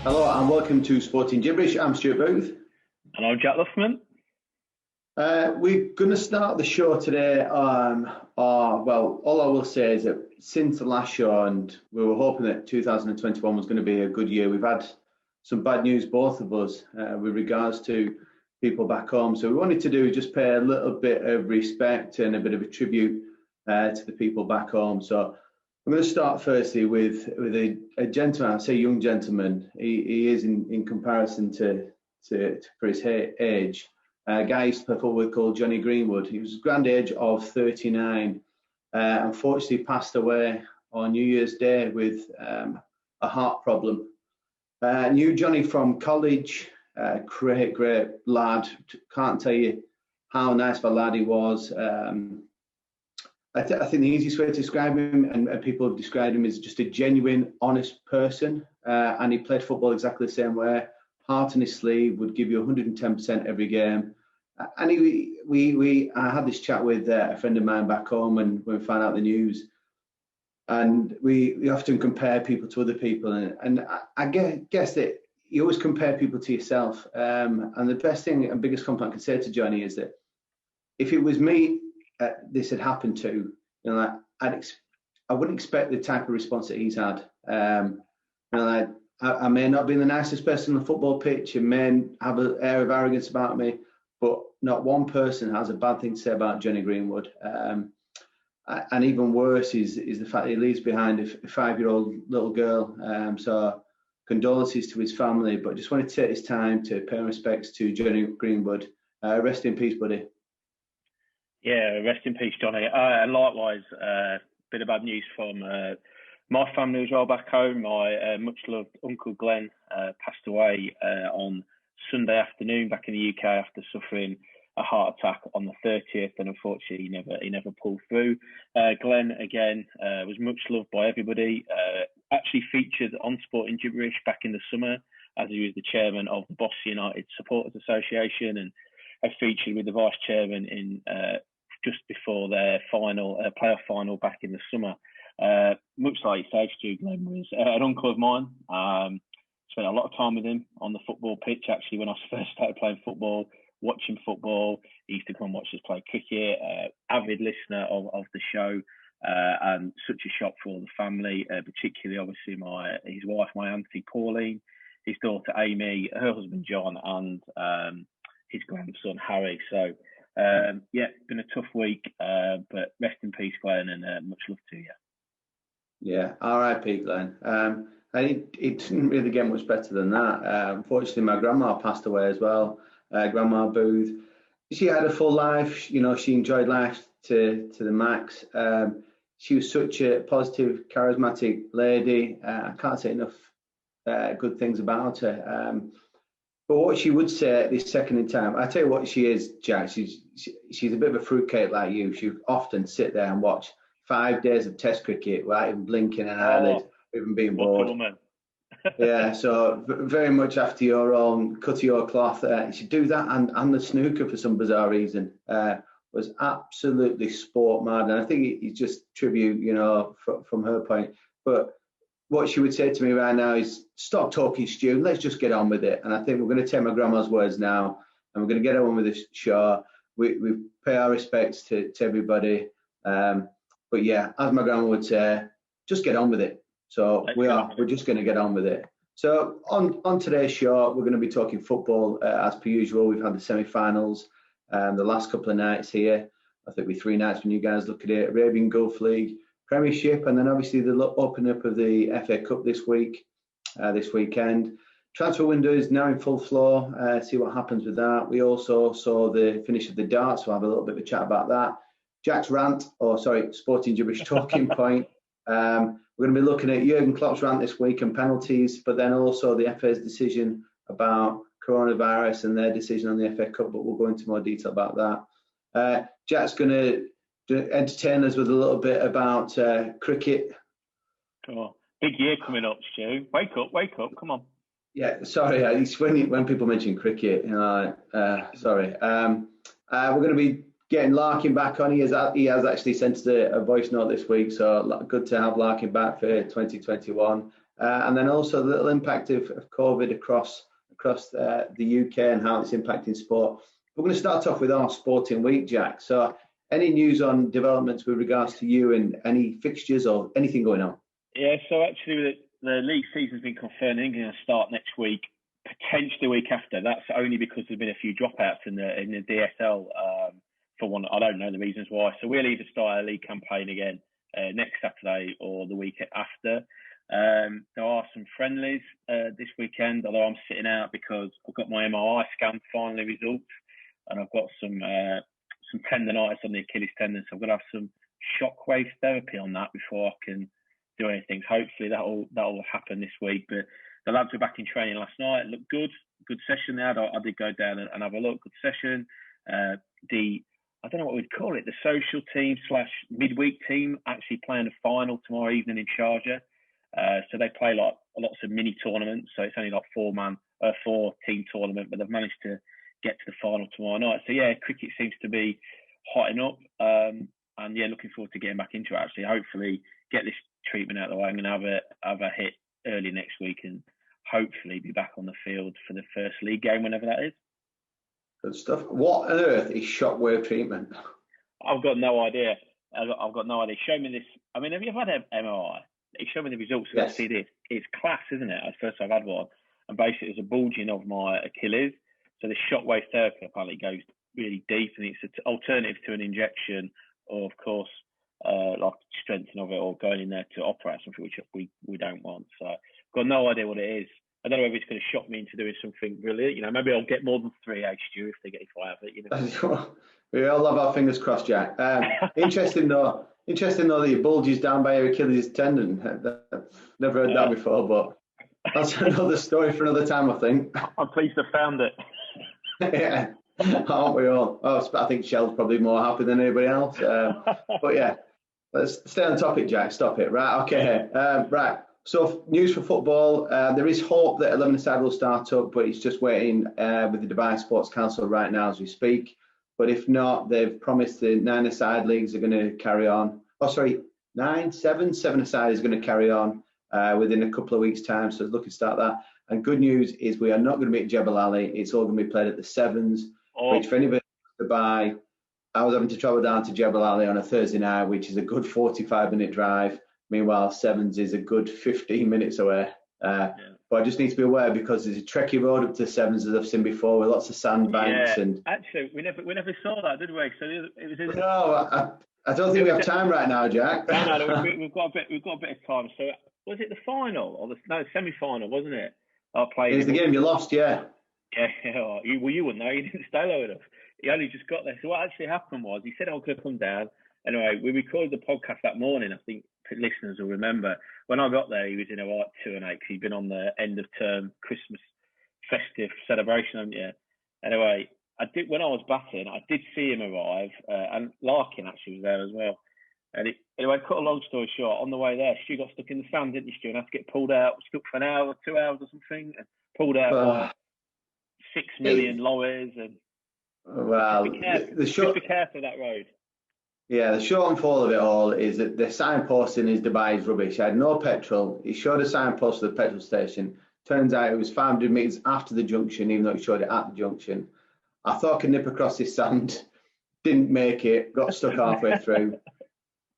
Hello and welcome to Sporting Jibberish. I'm Stuart Booth. And I'm Jack Luffman. We're going to start the show today. All I will say is that since the last show, and we were hoping that 2021 was going to be a good year, we've had some bad news, both of us, with regards to people back home. So we wanted to do just pay a little bit of respect and a bit of a tribute to the people back home. So I'm going to start firstly with a gentleman. I say young gentleman. He is in comparison to for his age. A guy used to play football called Jonny Greenwood. He was a grand age of 39. Unfortunately, passed away on New Year's Day with a heart problem. Knew Jonny from college. Great lad. Can't tell you how nice of a lad he was. I think the easiest way to describe him, and people have described him, is just a genuine, honest person. And he played football exactly the same way. Heart on his sleeve, would give you 110% every game. And I had this chat with a friend of mine back home, and when we found out the news, and we often compare people to other people, and I guess that you always compare people to yourself. And the best thing and biggest compliment I can say to Jonny is that if it was me, this had happened to, I wouldn't expect the type of response that he's had. I may not be the nicest person on the football pitch and may have an air of arrogance about me, but not one person has a bad thing to say about Jonny Greenwood. And even worse is the fact that he leaves behind a 5-year-old little girl. So condolences to his family, but just wanted to take this time to pay respects to Jonny Greenwood. Rest in peace, buddy. Yeah, rest in peace, Jonny. And likewise, bit of bad news from my family as well back home. My much-loved Uncle Glen passed away on Sunday afternoon back in the UK after suffering a heart attack on the 30th, and unfortunately he never pulled through. Glen, again, was much loved by everybody. Actually featured on Sporting Jibberish back in the summer, as he was the chairman of the Boss United Supporters Association, and featured with the vice chairman in just before their playoff final back in the summer. Much like you say, Stu, Glen was an uncle of mine. Spent a lot of time with him on the football pitch, actually, when I first started playing football, watching football. He used to come and watch us play cricket, avid listener of the show, and such a shock for all the family, particularly, obviously, his wife, my auntie Pauline, his daughter Amy, her husband John, and his grandson Harry. So, been a tough week, but rest in peace, Glen, and much love to you. Yeah, R.I.P. Glen. It didn't really get much better than that. Unfortunately, my grandma passed away as well. Grandma Booth. She had a full life. She enjoyed life to the max. She was such a positive, charismatic lady. I can't say enough good things about her. But what she would say at this second in time, I tell you what she is, Jack. She's a bit of a fruitcake like you. She would often sit there and watch 5 days of Test cricket without even blinking an eyelid, even being bored. Yeah, so very much after your own, cut of your cloth. She'd do that and the snooker for some bizarre reason. Was absolutely sport mad, and I think it's just tribute, from her point. But what she would say to me right now is, stop talking, Stu, let's just get on with it. And I think we're going to take my grandma's words now, and we're going to get on with this show. We pay our respects to everybody. But yeah, as my grandma would say, just get on with it. So we're just going to get on with it. So on today's show, we're going to be talking football as per usual. We've had the semi-finals the last couple of nights here. I think we're 3 nights when you guys look at it. Arabian Gulf League, Premiership, and then obviously the opening up of the FA Cup this weekend. Transfer window is now in full flow. See what happens with that. We also saw the finish of the darts. So we'll have a little bit of a chat about that. Jack's rant, Sporting Gibberish talking point. We're going to be looking at Jurgen Klopp's rant this week and penalties, but then also the FA's decision about coronavirus and their decision on the FA Cup, but we'll go into more detail about that. Jack's going to entertain us with a little bit about cricket. Cool. Big year coming up, Stu. Wake up, come on. Yeah, sorry, it's when people mention cricket, sorry. We're going to be getting Larkin back on. He has actually sent us a voice note this week, so good to have Larkin back for 2021. and then also the little impact of COVID across the UK and how it's impacting sport. We're going to start off with our sporting week, Jack. So any news on developments with regards to you and any fixtures or anything going on? Yeah, so actually the league season's been confirmed. It's going to start next week, potentially the week after. That's only because there's been a few dropouts in the DSL for one. I don't know the reasons why. So we'll either start a league campaign again next Saturday or the week after. There are some friendlies this weekend, although I'm sitting out because I've got my MRI scan finally results, and I've got some tendonitis on the Achilles tendon, so I'm going to have some shockwave therapy on that before I can do anything. Hopefully that'll happen this week. But the lads were back in training last night. It looked good session there. I did go down and have a look. Good session. I don't know what we'd call it. The social team / midweek team actually playing a final tomorrow evening in Sharjah. So they play lots of mini tournaments. So it's only like 4-team tournament, but they've managed to get to the final tomorrow night. So yeah, cricket seems to be hotting up. And yeah, looking forward to getting back into it. Actually, hopefully get this treatment out of the way. I'm going to have a hit early next week and hopefully be back on the field for the first league game, whenever that is. Good stuff. What on earth is shockwave treatment? I've got no idea. I've got no idea. Show me this. I mean, have you ever had an MRI? He showed me the results. So Yes. See this. It's class, isn't it? At first I've had one. And basically it's a bulging of my Achilles. So the shockwave therapy apparently goes really deep, and it's an alternative to an injection, or of course, like strengthening of it, or going in there to operate something which we don't want. So I've got no idea what it is. I don't know if it's going to shock me into doing something brilliant. Maybe I'll get more than 3 Stu if I have it. We all have our fingers crossed, Jack. Interesting though that your bulges down by your Achilles tendon. Never heard that before, but that's another story for another time, I think. I'm pleased I found it. Yeah, aren't we all? Oh, I think Shell's probably more happy than anybody else. But yeah, let's stay on topic, Jack. Stop it. Right, okay. Right. So news for football. There is hope that 11-a-side will start up, but it's just waiting with the Dubai Sports Council right now as we speak. But if not, they've promised the 9-a-side leagues are going to carry on. Oh, sorry, 7-a-side is going to carry on within a couple of weeks' time. So looking to start that. And good news is we are not going to be at Jebel Ali. It's all going to be played at the Sevens, which for anybody to buy, I was having to travel down to Jebel Ali on a Thursday night, which is a good 45-minute drive. Meanwhile, Sevens is a good 15 minutes away. But I just need to be aware because there's a trecky road up to Sevens, as I've seen before, with lots of sandbanks. And actually, we never saw that, did we? So it was. No, I don't think we have time right now, Jack. No, we've got a bit of time. So was it the final or the semi-final? Wasn't it? It was the game you lost, yeah. Yeah. You wouldn't know. You didn't stay low enough. He only just got there. So what actually happened was he said I could come down. Anyway, we recorded the podcast that morning. I think listeners will remember. When I got there, he was in a 2 and 8 because he'd been on the end of term Christmas festive celebration, hadn't you? Anyway, when I was batting, I did see him arrive, and Larkin actually was there as well. And anyway, cut a long story short, on the way there, Stu got stuck in the sand, didn't you, Stu? And had to get pulled out, stuck for an hour, 2 hours or something, and pulled out by 6 million lorries. And well, just be careful of that road. Yeah, the short and fall of it all is that the signposting in Dubai is rubbish. I had no petrol. He showed a signpost at the petrol station. Turns out it was 500 metres after the junction, even though it showed it at the junction. I thought I could nip across this sand. Didn't make it. Got stuck halfway through.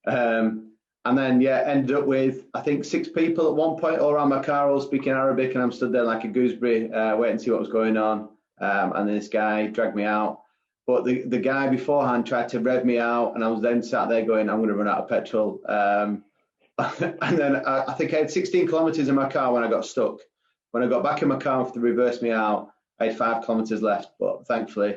And then, ended up with, I think, 6 people at one point all around my car all speaking Arabic, and I'm stood there like a gooseberry waiting to see what was going on. And then this guy dragged me out. But the guy beforehand tried to rev me out, and I was then sat there going, I'm going to run out of petrol. And then I think I had 16 kilometres in my car when I got stuck. When I got back in my car after they reversed me out, I had 5 kilometres left. But thankfully,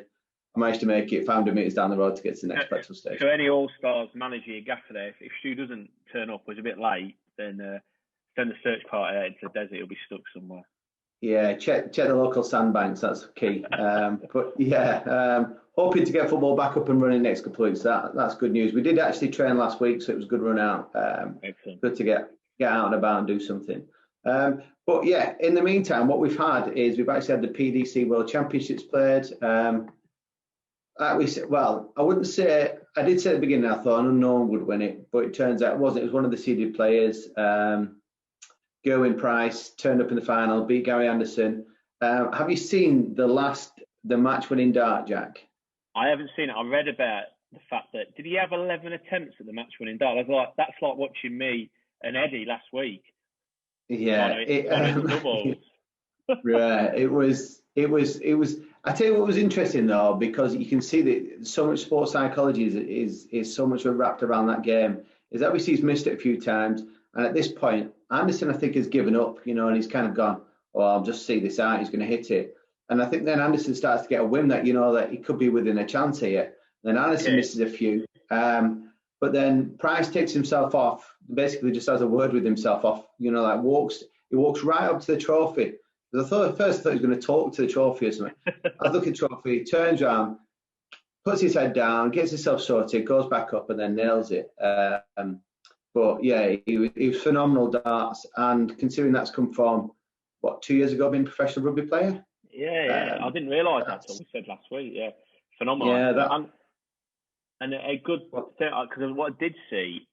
I managed to make it 500 metres down the road to get to the next petrol station. So any All-Stars manager, your gaffer there, if Stu doesn't turn up or is a bit late, then send the search party out into the desert. He'll be stuck somewhere. Yeah, check the local sandbanks. That's key. Hoping to get football back up and running next couple of weeks. That's good news. We did actually train last week, so it was a good run out. Excellent. Good to get out and about and do something. But yeah, in the meantime, what we've had is we've actually had the PDC World Championships played. I wouldn't say, I did say at the beginning I thought an unknown would win it, but it turns out it wasn't. It was one of the seeded players. Gerwyn Price turned up in the final, beat Gary Anderson. Have you seen the match-winning dart, Jack? I haven't seen it. I read about the fact that did he have 11 attempts at the match-winning dart? I was like, that's like watching me and Eddie last week. Yeah, right. It was. I tell you what was interesting though, because you can see that so much sports psychology is so much wrapped around that game. Is obviously he's missed it a few times, and at this point, Anderson I think has given up, and he's kind of gone, "Oh, I'll just see this out. He's going to hit it." And I think then Anderson starts to get a whim that that he could be within a chance here. Then Anderson misses a few, but then Price takes himself off. Basically, just has a word with himself off. He walks right up to the trophy. Because at first I thought he was going to talk to the trophy or something. I look at the trophy, turns around, puts his head down, gets himself sorted, goes back up, and then nails it. But yeah, he was phenomenal darts, and considering that's come from 2 years ago being a professional rugby player. Yeah. I didn't realise that's what we said last week. Yeah, phenomenal. Yeah, and a good thing, because what I did see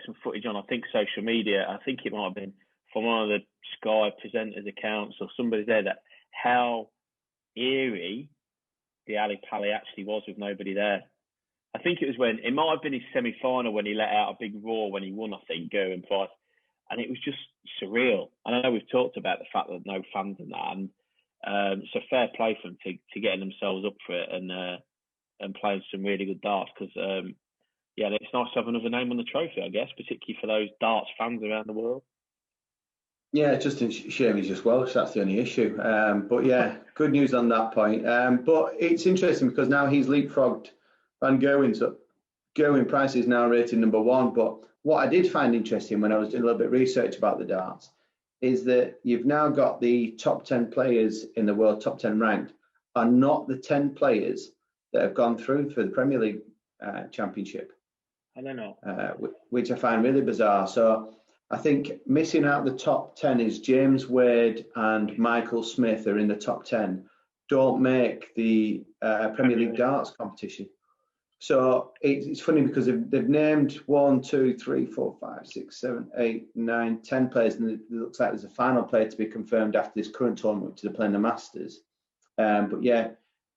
some footage on, I think, social media. I think it might have been from one of the Sky presenters' accounts or somebody there, that how eerie the Ali Pali actually was with nobody there. I think it might have been his semi-final when he let out a big roar when he won, I think, Gerwyn Price. And it was just surreal. And I know we've talked about the fact that no fans and that. And so fair play for them to getting themselves up for it and playing some really good darts. Because, it's nice to have another name on the trophy, I guess, particularly for those darts fans around the world. Yeah, it's just a shame he's just Welsh. That's the only issue. But yeah, good news on that point. But it's interesting because now he's leapfrogged Van Gerwen. So Gerwyn Price is now rated number 1. But what I did find interesting when I was doing a little bit of research about the darts is that you've now got the top 10 players in the world, top 10 ranked, are not the 10 players that have gone through for the Premier League Championship. I don't know. Which I find really bizarre. So I think missing out the top 10 is James Wade and Michael Smith are in the top 10. Don't make the Premier League darts competition. So it's funny because they've named 1, 2, 3, 4, 5, 6, 7, 8, 9, 10 players, and it looks like there's a final player to be confirmed after this current tournament, which is playing the Masters. But yeah,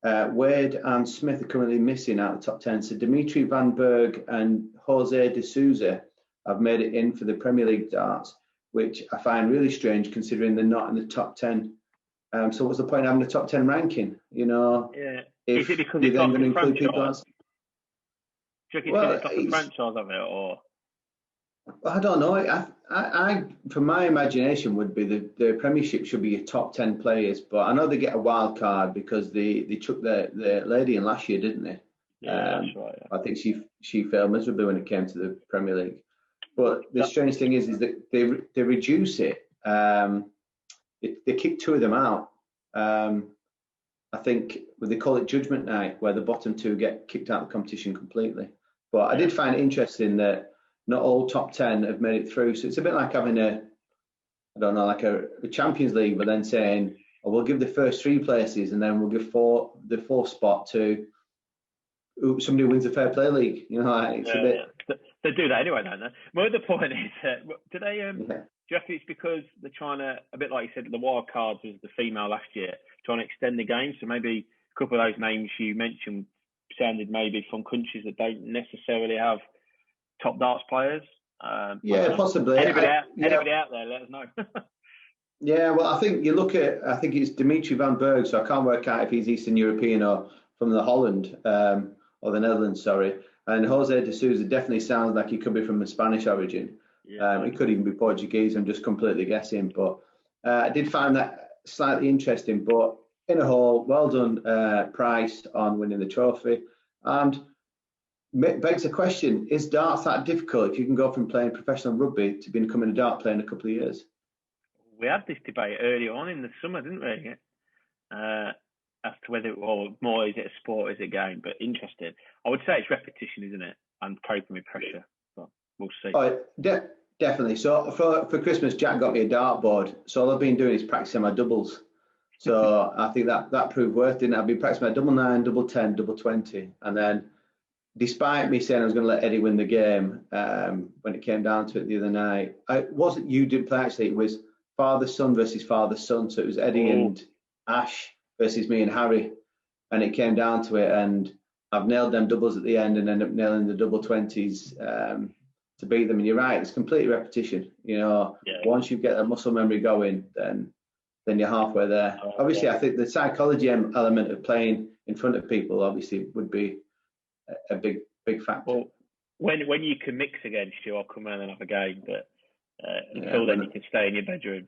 Wade and Smith are currently missing out the top 10. So Dimitri Van Berg and Jose de Souza have made it in for the Premier League darts, which I find really strange considering they're not in the top 10. So what's the point of having a top 10 ranking? Yeah. Is it because it's like a franchise? Do you reckon it's like a franchise of it, or? I don't know. I from my imagination, would be the Premiership should be a top 10 players, but I know they get a wild card because they took the lady in last year, didn't they? Yeah, that's right. Yeah. I think she failed miserably when it came to the Premier League. But the strange thing is that they reduce it. They kick 2 of them out. I think they call it Judgment Night, where the bottom 2 get kicked out of the competition completely. But I did find it interesting that not all top 10 have made it through. So it's a bit like having a Champions League, but then saying, we'll give the first 3 places and then we'll give the 4th spot to somebody who wins the Fair Play League. It's a bit. Yeah. They do that anyway, don't they? My other point is, do they? Do you reckon it's because they're trying to, a bit like you said, the wild cards was the female last year, trying to extend the game? So maybe a couple of those names you mentioned sounded maybe from countries that don't necessarily have top darts players. Possibly. Anybody out there, let us know. Yeah, well, I think I think it's Dimitri Van Berg, so I can't work out if he's Eastern European or from the Holland or the Netherlands, sorry. And Jose de Souza definitely sounds like he could be from a Spanish origin. Yeah. He could even be Portuguese. I'm just completely guessing. But I did find that slightly interesting. But in a whole, well done, Price, on winning the trophy. And begs the question, is darts that difficult if you can go from playing professional rugby to becoming a dart player in a couple of years? We had this debate early on in the summer, didn't we? As to whether, or more, is it a sport, is it a game? But interesting. I would say it's repetition, isn't it? And coping with pressure. But we'll see. Oh, definitely. So for Christmas, Jack got me a dartboard. So all I've been doing is practicing my doubles. So I think that proved worth it. I've been practicing my double 9, double 10, double 20. And then, despite me saying I was going to let Eddie win the game, when it came down to it the other night, you didn't play actually. It was father-son versus father-son. So it was Eddie and Ash versus me and Harry. And it came down to it. And I've nailed them doubles at the end and ended up nailing the double 20s to beat them. And you're right, it's complete repetition. Once you get that muscle memory going, then you're halfway there. Obviously, I think the psychology element of playing in front of people obviously would be a big factor. Well, when you can mix against you, I'll come around and have a game. But until then, you can stay in your bedroom.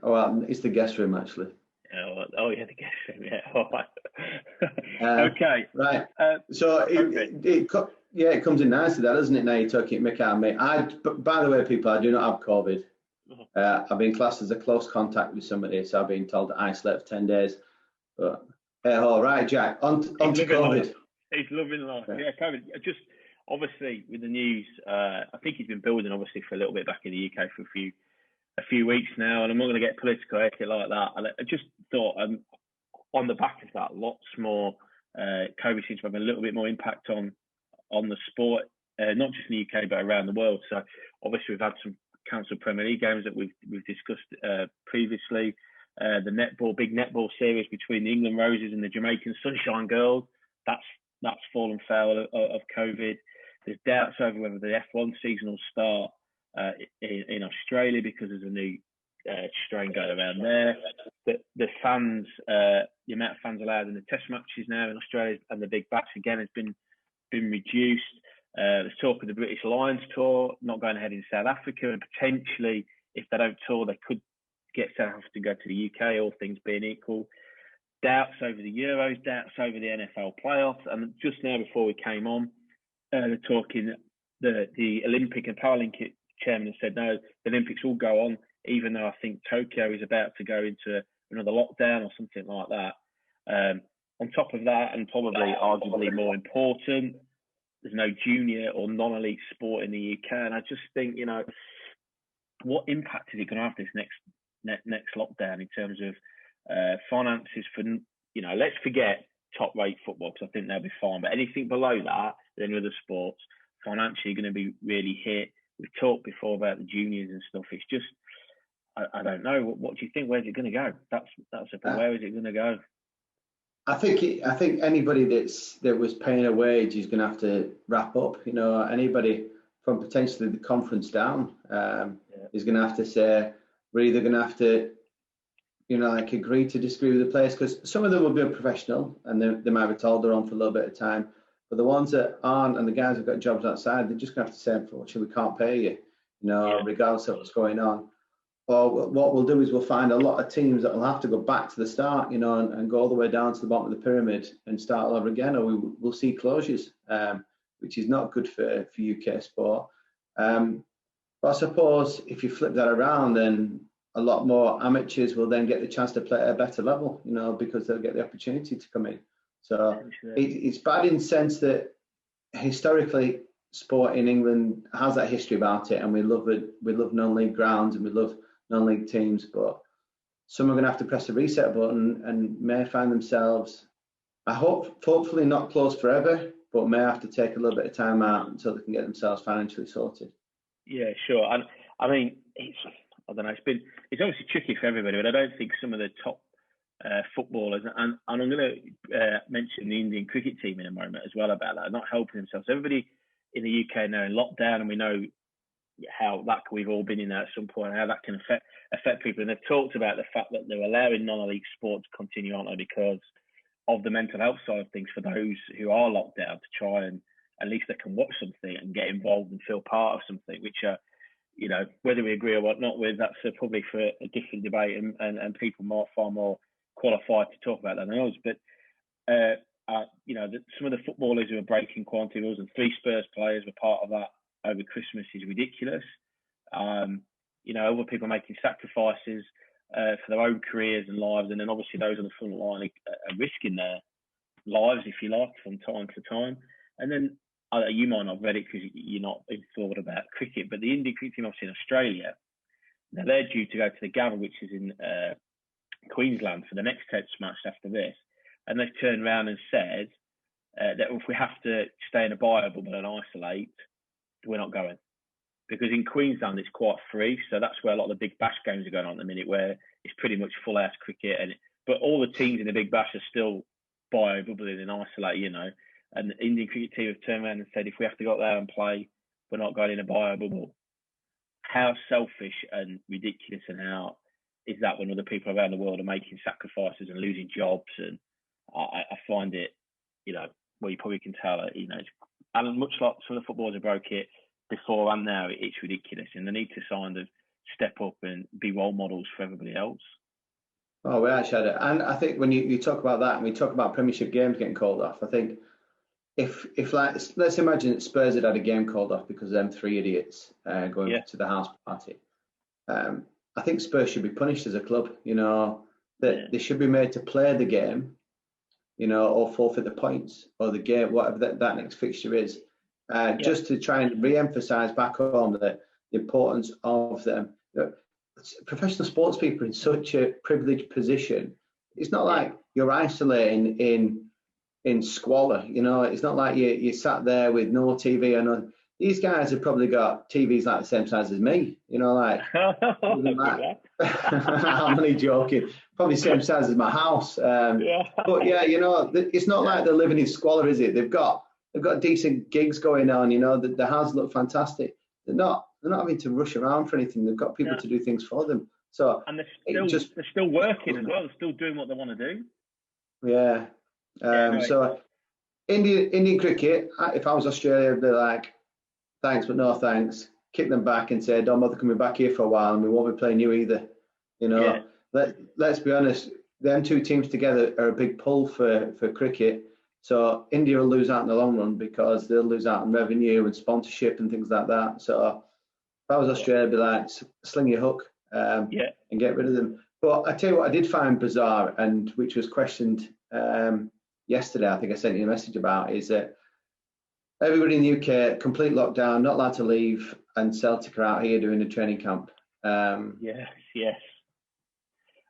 Well, it's the guest room actually. The guest room. Yeah. All right. Okay. Right. So it comes in nicely, that, doesn't it? Now you're talking Mick out of me. By the way, people, I do not have COVID. I've been classed as a close contact with somebody, so I've been told to isolate for 10 days. But all right, Jack, on to COVID. He's loving life. Yeah, COVID. Just obviously with the news, I think he's been building obviously for a little bit back in the UK for a few weeks now, and I'm not going to get political like that. I just thought on the back of that, lots more COVID seems to have a little bit more impact on the sport, not just in the UK but around the world. So obviously we've had some Council Premier League games that we've discussed previously. The big netball series between the England Roses and the Jamaican Sunshine Girls, that's fallen foul of COVID. There's doubts over whether the F1 season will start in Australia because there's a new strain going around there. The fans, the amount of fans allowed in the test matches now in Australia and the big bash again has been reduced. There's talk of the British Lions tour not going ahead in South Africa, and potentially if they don't tour, they could get South Africa to go to the UK, all things being equal. Doubts over the Euros, doubts over the NFL playoffs, and just now before we came on, they're talking the Olympic and Paralympic chairman has said no, the Olympics will go on, even though I think Tokyo is about to go into another lockdown or something like that. On top of that, and probably arguably more important, there's no junior or non-elite sport in the UK, and I just think, what impact is it going to have this next lockdown in terms of finances for, let's forget top-rate football because I think they'll be fine, but anything below that, any other sports, financially going to be really hit. We've talked before about the juniors and stuff. It's just, I don't know. What do you think? Where's it going to go? That's the point. Where is it going to go? I think anybody that was paying a wage is going to have to wrap up. Anybody from potentially the conference down is going to have to say we're either going to have to, agree to disagree with the players, because some of them will be professional and they might be told they're on for a little bit of time. But the ones that aren't, and the guys who've got jobs outside, they're just going to have to say, unfortunately, we can't pay you, regardless of what's going on. Or what we'll do is we'll find a lot of teams that will have to go back to the start, and go all the way down to the bottom of the pyramid and start all over again, or we'll see closures, which is not good for UK sport. But I suppose if you flip that around, then a lot more amateurs will then get the chance to play at a better level, because they'll get the opportunity to come in. So it's bad in the sense that historically sport in England has that history about it, and we love it. We love non-league grounds and we love non-league teams, but some are going to have to press the reset button and may find themselves, hopefully not closed forever, but may have to take a little bit of time out until they can get themselves financially sorted. Yeah, sure. And I mean, I don't know. It's obviously tricky for everybody, but I don't think some of the top footballers, and I'm going to mention the Indian cricket team in a moment as well about that, not helping themselves. Everybody in the UK now in lockdown, and we know how that we've all been in there at some point, how that can affect people. And they've talked about the fact that they're allowing non-elite sport to continue on because of the mental health side of things for those who are locked down, to try and at least they can watch something and get involved and feel part of something, which whether we agree or not with, that's probably for a different debate, and people far more qualified to talk about that than us. But some of the footballers who are breaking quarantine rules, and 3 Spurs players were part of that over Christmas, is ridiculous. Other people making sacrifices for their own careers and lives, and then obviously those on the front line are risking their lives, if you like, from time to time. And then you might not have read it because you're not informed about cricket, but the Indian cricket team, obviously in Australia, now they're due to go to the Gabba, which is in Queensland, for the next test match after this, and they've turned around and said that if we have to stay in a bio bubble and isolate, we're not going. because in Queensland it's quite free, so that's where a lot of the Big Bash games are going on at the minute, where it's pretty much full house cricket, but all the teams in the Big Bash are still bio-bubbling and isolated, you know. And the Indian cricket team have turned around and said, if we have to go out there and play, we're not going in a bio-bubble. How selfish and ridiculous and how is that when other people around the world are making sacrifices and losing jobs? And I find it, you know, well, you probably can tell, you know, and much like some of the footballers have broke it before and now, it's ridiculous. And they need to kind of step up and be role models for everybody else. Oh, we actually had it. And I think when you talk about that, and we talk about Premiership games getting called off, I think if like, let's imagine that Spurs had a game called off because of them three idiots going to the house party. I think Spurs should be punished as a club, you know, that they should be made to play the game, you know, or forfeit the points or the game, whatever that next fixture is, just to try and re-emphasise back home the importance of them. You know, professional sports people are in such a privileged position. It's not like you're isolating in squalor, you know. It's not like you sat there with no TV. And these guys have probably got TVs like the same size as me, you know, like. I'm only joking. Probably same size as my house. But yeah, you know, it's not like they're living in squalor, is it? They've got decent gigs going on. You know, the houses look fantastic. They're not having to rush around for anything. They've got people to do things for them. So and they're still working as well. They're still doing what they want to do. Yeah. So Indian cricket, if I was Australia, I'd be like, thanks, but no thanks. Kick them back and say, don't bother coming back here for a while, and we won't be playing you either. You know, let's be honest. Them two teams together are a big pull for cricket. So India will lose out in the long run because they'll lose out on revenue and sponsorship and things like that. So if I was Australia, I'd be like, sling your hook and get rid of them. But I tell you what, I did find bizarre, and which was questioned yesterday. I think I sent you a message about is that everybody in the UK, complete lockdown, not allowed to leave, and Celtic are out here doing a training camp. Yes.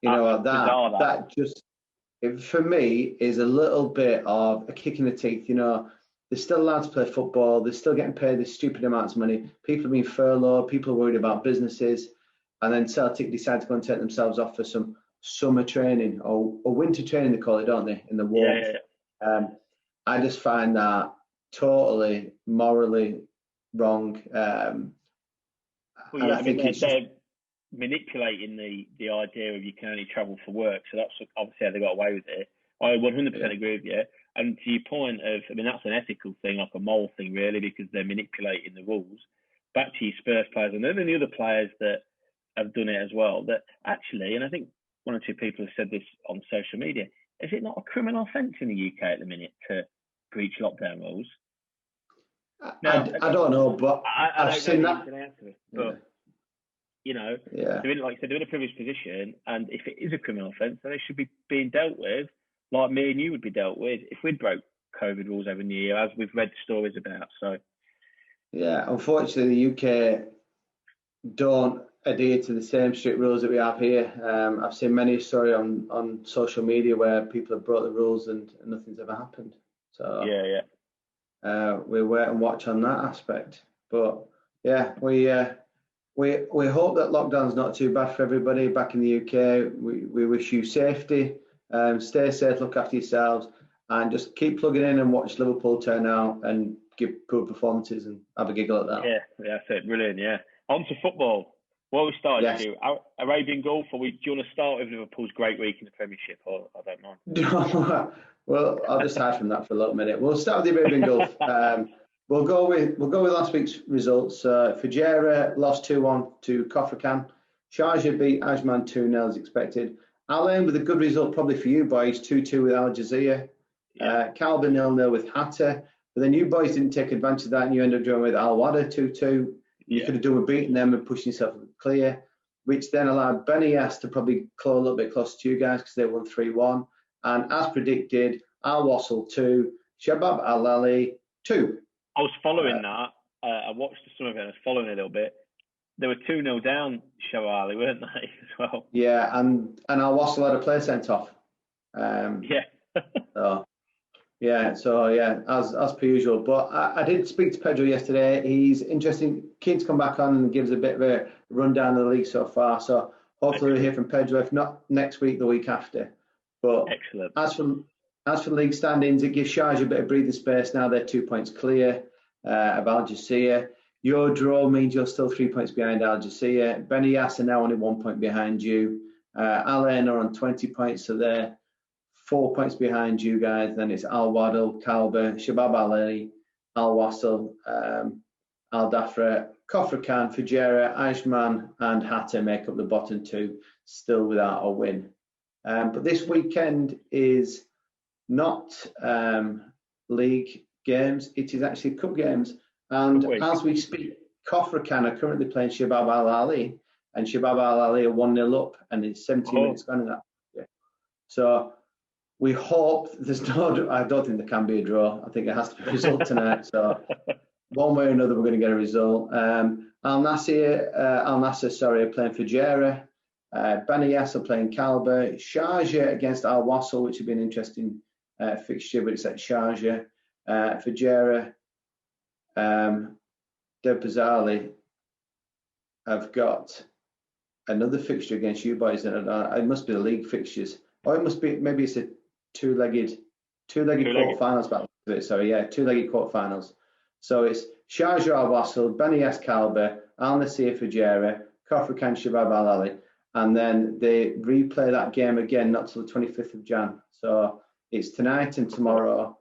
You know, that just, for me, is a little bit of a kick in the teeth. You know, they're still allowed to play football. They're still getting paid this stupid amounts of money. People are being furloughed. People are worried about businesses. And then Celtic decide to go and take themselves off for some summer training or winter training, they call it, don't they, in the warmth. I just find that totally morally wrong. I think they're manipulating the idea of you can only travel for work. So that's obviously how they got away with it. I 100% agree with you. And to your point of, I mean, that's an ethical thing, like a moral thing, really, because they're manipulating the rules. Back to your Spurs players, and then the other players that have done it as well, that actually, and I think one or two people have said this on social media, is it not a criminal offence in the UK at the minute to breach lockdown rules? Now, I don't know, but I've seen that. But, you know, they're in, like I said, they're in a privileged position, and if it is a criminal offence, then it should be being dealt with like me and you would be dealt with if we'd broke COVID rules over the year, as we've read stories about. So, yeah, unfortunately, the UK don't adhere to the same strict rules that we have here. I've seen many stories on social media where people have broke the rules and nothing's ever happened. So we wait and watch on that aspect. But yeah, we hope that lockdown's not too bad for everybody back in the UK. We wish you safety. Stay safe, look after yourselves, and just keep plugging in and watch Liverpool turn out and give good performances and have a giggle at that. Yeah, that's it. Brilliant. Yeah. On to football. Well, we started to Arabian Gulf, or do you want to start with Liverpool's great week in the Premiership? Or I don't mind. Well, I'll just hide from that for a little minute. We'll start with the Arabian Gulf. We'll go with last week's results. Fujairah lost 2-1 to Kofrakan. Sharjah beat Ajman 2-0 as expected. Al Ain with a good result probably for you boys, 2-2 with Al Jazeera. Calvin 0-0 with Hatta. But then you boys didn't take advantage of that, and you ended up drawing with Al Wada 2-2. You could have done with beating them and pushing yourself clear, which then allowed Benias to probably claw a little bit closer to you guys because they won 3-1. And as predicted, Al Wassel 2, Shabab Al Ali 2. I was following that. I watched some of it. I was following it a little bit. They were 2-0 down, Shabab Ali, weren't they, as well? Yeah, and Al Wassel had a player sent off. So Yeah, so yeah, as per usual. But I did speak to Pedro yesterday. He's interesting, keen to come back on and gives a bit of a rundown of the league so far. So hopefully we'll hear from Pedro, if not next week, the week after. But Excellent. As for league standings, it gives Sharjah a bit of breathing space now. They're 2 points clear of Al Jazeera. Your draw means you're still 3 points behind Al Jazeera. Beniyas are now only 1 point behind you. Al Ain are on 20 points, so they're 4 points behind you guys. Then it's Al Wadal, Kalba, Shabab Al Ali, Al Wassel, Al Dafra, Kofra Khan, Fujairah, Ajman, and Hatta make up the bottom two, still without a win. But this weekend is not league games, it is actually cup games. And as we speak, Kofra Khan are currently playing Shabab Al Ali, and Shabab Al Ali are 1-0 up, and it's 17 minutes gone in that. Yeah. So we hope there's no, I don't think there can be a draw. I think it has to be a result tonight. So one way or another, we're going to get a result. Al Nassr, are playing for Fujairah. Beniyas are playing Kalba. Sharjah against Al Wassel, which would be an interesting fixture, but it's at Sharjah. Fujairah, Debazali have got another fixture against you boys. It must be the league fixtures. Or it must be, maybe it's a two-legged quarterfinals battle. Sorry, yeah, two-legged quarterfinals. So it's Sharjah Al Wassel, Beniyas Kalba, Al Nassr Fujairah, Kofra Khan Shabab Al Ali, and then they replay that game again, not till the 25th of Jan. So it's tonight and tomorrow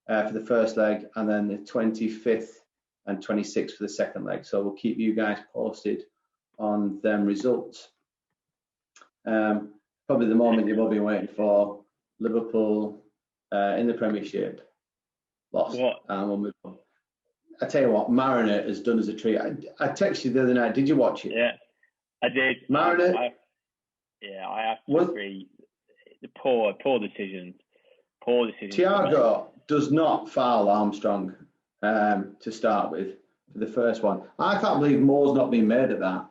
for the first leg, and then the 25th and 26th for the second leg. So we'll keep you guys posted on them results. Probably the moment you've all been waiting for. Liverpool in the Premiership lost. And we'll move on. I tell you what, Mariner has done as a treat. I texted you the other night. Did you watch it? Yeah, I did. Mariner. I have to agree. The poor decisions. Poor decisions. Thiago does not foul Armstrong to start with for the first one. I can't believe more's not been made of that.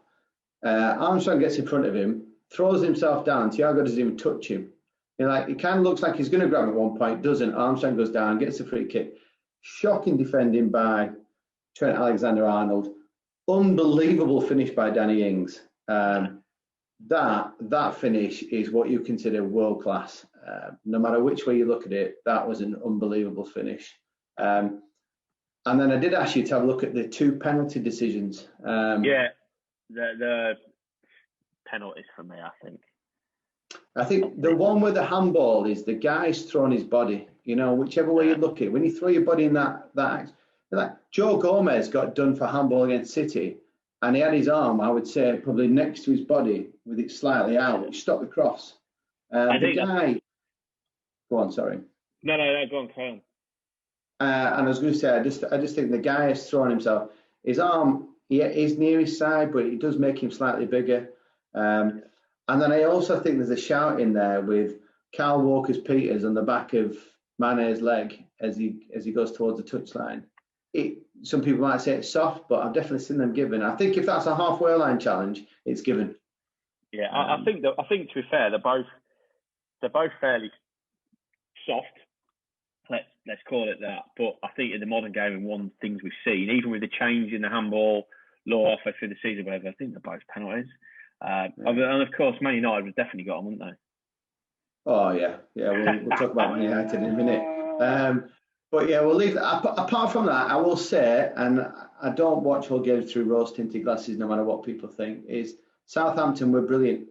Armstrong gets in front of him, throws himself down. Thiago doesn't even touch him. It kind of looks like he's going to grab at one point, doesn't. Armstrong goes down, gets a free kick. Shocking defending by Trent Alexander-Arnold. Unbelievable finish by Danny Ings. That finish is what you consider world class. No matter which way you look at it, that was an unbelievable finish. And then I did ask you to have a look at the two penalty decisions. The penalties for me, I think. I think the one with the handball is the guy's thrown his body. Whichever way you look at it, when you throw your body in that act, like Joe Gomez got done for handball against City, and he had his arm, I would say, probably next to his body with it slightly out, which stopped the cross. The guy. Go on, sorry. No, go on, carry on. And I was going to say, I just think the guy has thrown himself. His arm, is near his side, but it does make him slightly bigger. And then I also think there's a shout in there with Kyle Walker-Peters on the back of Mane's leg as he goes towards the touchline. Some people might say it's soft, but I've definitely seen them given. I think if that's a halfway line challenge, it's given. Yeah, I think to be fair, they're both fairly soft. Let's call it that. But I think in the modern game, and one things we've seen, even with the change in the handball law halfway through the season, whatever, I think they're both penalties. And of course, Man United have definitely got them, wouldn't they? Oh yeah. We'll talk about Man United in a minute. But yeah, we'll leave that. Apart from that, I will say, and I don't watch whole games through rose-tinted glasses, no matter what people think, is Southampton were brilliant.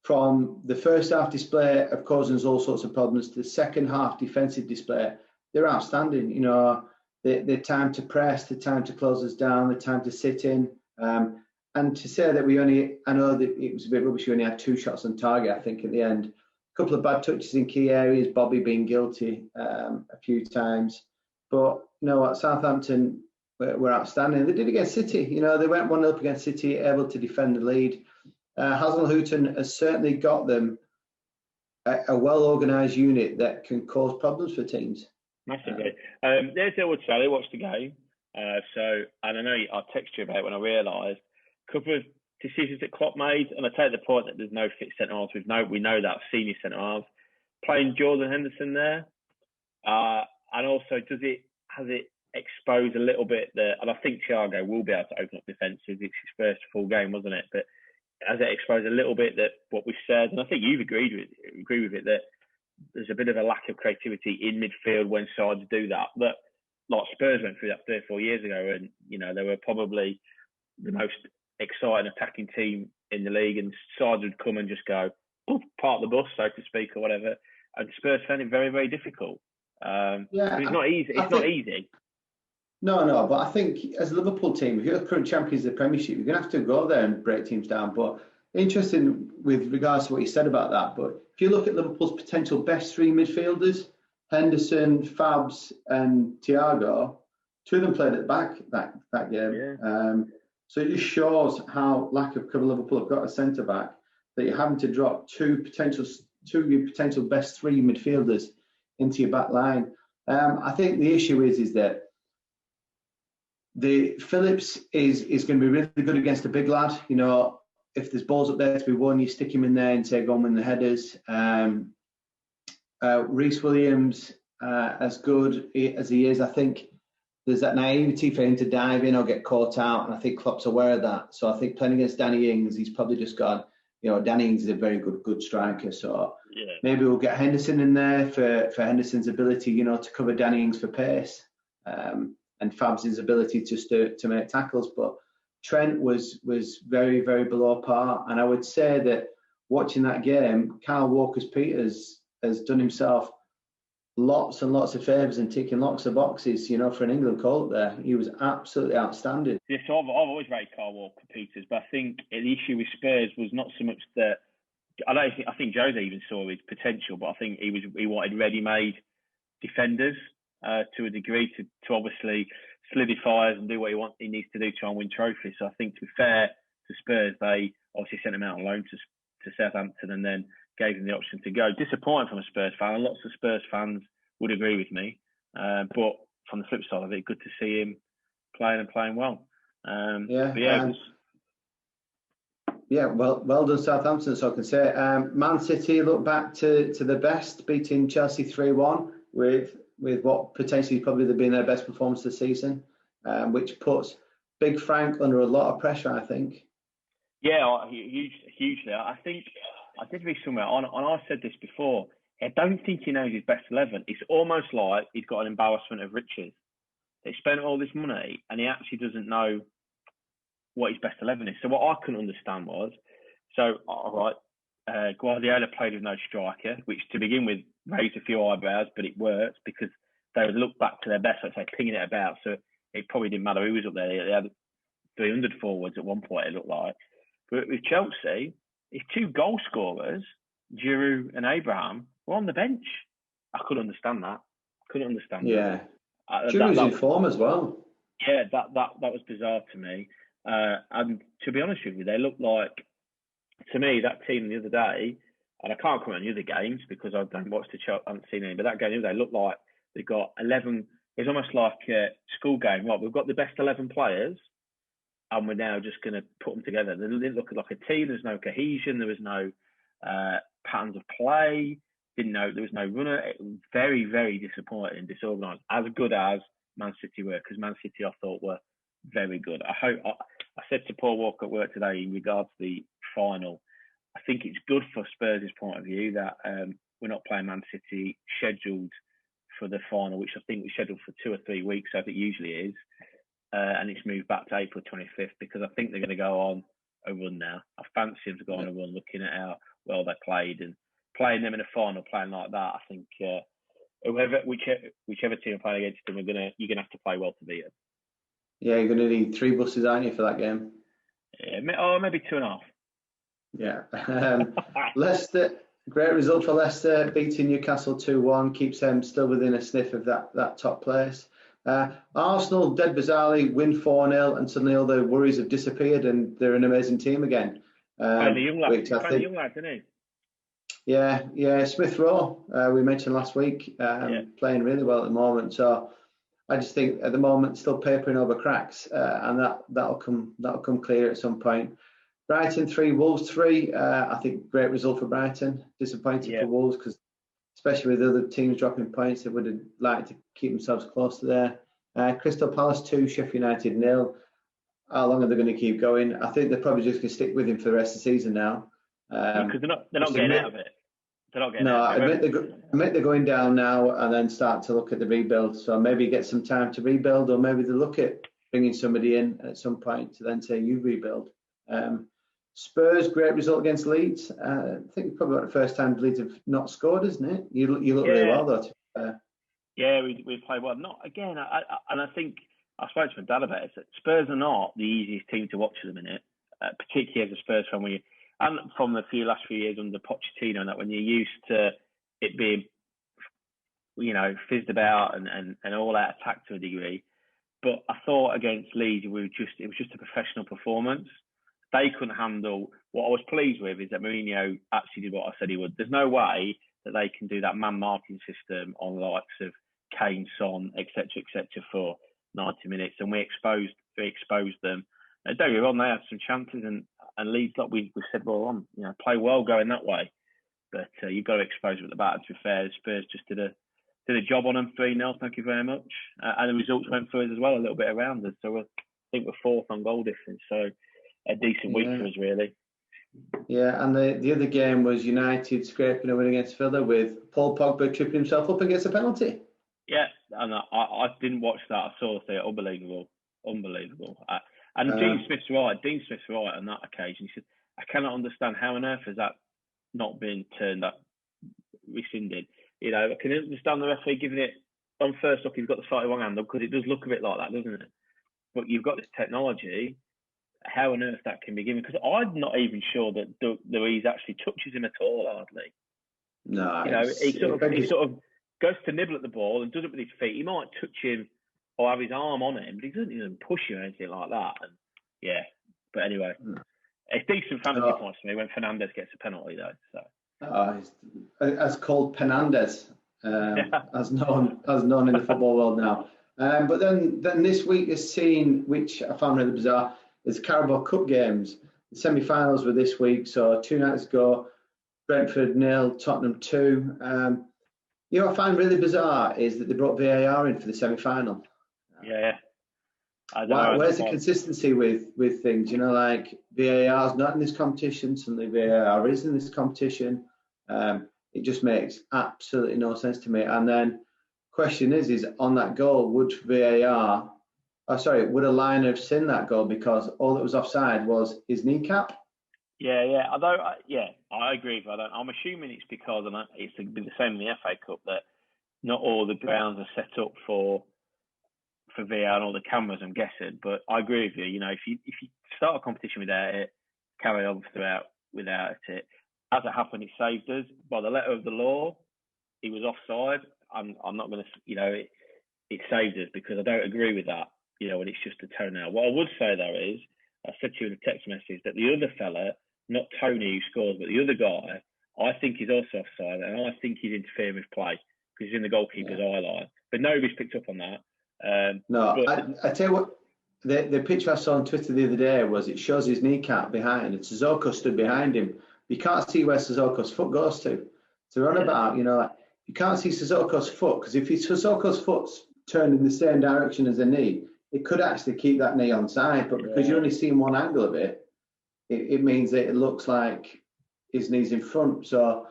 From the first half display of causing us all sorts of problems to the second half defensive display, they're outstanding. The time to press, the time to close us down, the time to sit in. And to say that I know that it was a bit rubbish, we only had 2 shots on target, I think, at the end. A couple of bad touches in key areas, Bobby being guilty a few times. But you know what, Southampton were outstanding. They did against City. They went 1-0 up against City, able to defend the lead. Hasenhüttl has certainly got them a well-organised unit that can cause problems for teams. Massively. There's Elwood Sally, watched the game. And I know I texted you about it when I realised a couple of decisions that Klopp made, and I take the point that there's no fit centre halves. We know that senior centre halves. Playing Jordan Henderson there, And also, has it exposed a little bit and I think Thiago will be able to open up defences. It's his first full game, wasn't it? But has it exposed a little bit that what we said, and I think you've agree with it, that there's a bit of a lack of creativity in midfield when sides do that. That like Spurs went through that 3 or 4 years ago, and they were probably the most exciting attacking team in the league, and sides would come and just go park the bus, so to speak, or whatever. And Spurs found it very, very difficult. It's not easy. It's not easy. No, but I think as a Liverpool team, if you're the current champions of the Premiership, you're going to have to go there and break teams down. But interesting with regards to what you said about that. But if you look at Liverpool's potential best 3 midfielders, Henderson, Fabs, and Thiago, 2 of them played at the back that game. Yeah. So it just shows how lack of cover Liverpool have got a centre back, that you're having to drop two of your potential best 3 midfielders into your back line. I think the issue is that the Phillips is going to be really good against a big lad. If there's balls up there to be won, you stick him in there and say, go and win the headers. Reece Williams, as good as he is, I think there's that naivety for him to dive in or get caught out, and I think Klopp's aware of that. So I think playing against Danny Ings, he's probably just gone, Danny Ings is a very good striker. So maybe we'll get Henderson in there for Henderson's ability, to cover Danny Ings for pace. And Fabs' ability just to make tackles. But Trent was very, very below par. And I would say that watching that game, Kyle Walker-Peters has done himself lots and lots of favours and ticking lots of boxes, for an England call up there. He was absolutely outstanding. Yes, I've always rated Kyle Walker-Peters, but I think the issue with Spurs was not so much that I think Jose even saw his potential, but I think he wanted ready-made defenders. To a degree, to obviously solidify and do what he needs to do to try and win trophies. So I think, to be fair to Spurs, they obviously sent him out on loan to Southampton and then gave him the option to go. Disappointing from a Spurs fan, and lots of Spurs fans would agree with me. But from the flip side of it, good to see him playing well. Well done, Southampton. So I can say, Man City look back to the best, beating Chelsea 3-1 with what potentially probably been their best performance this season, which puts Big Frank under a lot of pressure, I think. Yeah, hugely. I think I did read somewhere, and I said this before, I don't think he knows his best 11. It's almost like he's got an embarrassment of riches. They spent all this money, and he actually doesn't know what his best 11 is. So what I couldn't understand was, Guardiola played with no striker, which to begin with raised a few eyebrows, but it worked because they would look back to their best, let's say, pinging it about. So it probably didn't matter who was up there. They had 300 forwards at one point, it looked like. But with Chelsea, his 2 goal scorers, Giroud and Abraham, were on the bench. I couldn't understand that. Yeah. Giroud's in form as well. Yeah, that was bizarre to me. And to be honest with you, they looked like, to me, that team the other day, and I can't comment on the other games because I don't watch the Chelsea, I haven't seen any, but that game the other day looked like they got 11. It's almost like a school game. Right, we've got the best 11 players, and we're now just going to put them together. They didn't look like a team. There's no cohesion. There was no patterns of play. There was no runner. It was very, very disappointing and disorganised. As good as Man City were, because Man City I thought were very good. I said to Paul Walker at work today in regards to the final, I think it's good for Spurs' point of view that we're not playing Man City scheduled for the final, which I think we scheduled for 2 or 3 weeks, as it usually is. And it's moved back to April 25th because I think they're going to go on a run now. I fancy them to go on a run, looking at how well they played and playing them in a final, playing like that. I think whichever team are playing against them, you're going to have to play well to beat them. Yeah, you're going to need 3 buses, aren't you, for that game? Yeah, maybe 2.5. Yeah. Leicester, great result for Leicester, beating Newcastle 2-1, keeps them still within a sniff of that top place. Arsenal, dead bizarrely, win 4-0, and suddenly all the worries have disappeared, and they're an amazing team again. The young lad, isn't he? Yeah. Smith Rowe, we mentioned last week, playing really well at the moment. So I just think at the moment still papering over cracks, and that'll come clear at some point. Brighton 3, Wolves 3. I think great result for Brighton. Disappointed for Wolves because especially with other teams dropping points. They would have liked to keep themselves close to there. Crystal Palace 2, Sheffield United 0. How long are they going to keep going? I think they're probably just going to stick with him for the rest of the season now. Because they're not getting out of it. They're not getting out No, of it. I admit they're going down now and then start to look at the rebuild. So maybe get some time to rebuild, or maybe they look at bringing somebody in at some point to then say you rebuild. Spurs, great result against Leeds. I think it's probably the first time Leeds have not scored, isn't it? You look really well though. Yeah, we played well. Not again, and I think I spoke to my dad about it. That Spurs are not the easiest team to watch at the minute, particularly as a Spurs fan. And from the last few years under Pochettino, and that when you're used to it being, fizzed about and all out attack to a degree. But I thought against Leeds, it was just a professional performance. They couldn't handle. What I was pleased with is that Mourinho actually did what I said he would. There's no way that they can do that man marking system on the likes of Kane, Son, etc., for 90 minutes, and we exposed them. Don't get me wrong, they had some chances, and Leeds, like we said, well, play well going that way, but you've got to expose them at the back. To be fair, Spurs just did a job on them, 3-0. Thank you very much, and the results went for us as well, a little bit around us. So I think we're fourth on goal difference. So a decent week for us, really. Yeah, and the other game was United scraping a win against Villa with Paul Pogba tripping himself up against a penalty. Yeah, and I didn't watch that. I saw it. Unbelievable. And Dean Smith's right on that occasion. He said, I cannot understand how on earth has that not been rescinded. I can understand the referee giving it on first look. He's got the slightly wrong hand up because it does look a bit like that, doesn't it? But you've got this technology. How on earth that can be given? Because I'm not even sure that Louise actually touches him at all, hardly. No, he sort of goes to nibble at the ball and does it with his feet. He might touch him or have his arm on him, but he doesn't even push him or anything like that. And yeah, but anyway, it's decent fantasy points for me when Fernandes gets a penalty, though. So as called Fernandes, as known in the football world now. But then this week is seen, which I found really bizarre, is Carabao Cup games. The semi-finals were this week, so 2 nights ago, Brentford 0, Tottenham 2. I find really bizarre is that they brought VAR in for the semi-final. Yeah. Where's the consistency with things? Like VAR's not in this competition, suddenly VAR is in this competition. It just makes absolutely no sense to me. And then question is on that goal, would a line have seen that goal because all that was offside was his kneecap? Yeah. Although, I agree. I'm assuming it's because, and it's been the same in the FA Cup, that not all the grounds are set up for VR and all the cameras, I'm guessing. But I agree with you. If you start a competition without it, carry on throughout without it. As it happened, it saved us. By the letter of the law, he was offside. I'm not going to, it saved us because I don't agree with that. When it's just a toenail. What I would say though is, I said to you in a text message that the other fella, not Tony who scores, but the other guy, I think he's also offside, and I think he's interfering with play because he's in the goalkeeper's eye line. But nobody's picked up on that. I tell you what, the picture I saw on Twitter the other day was it shows his kneecap behind, and Sissoko stood behind him. You can't see where Sissoko's foot goes to. So we're on about, you can't see Sissoko's foot because if Sissoko's foot's turned in the same direction as the knee, it could actually keep that knee on side, but because you're only seeing one angle of it, it means that it looks like his knee's in front. So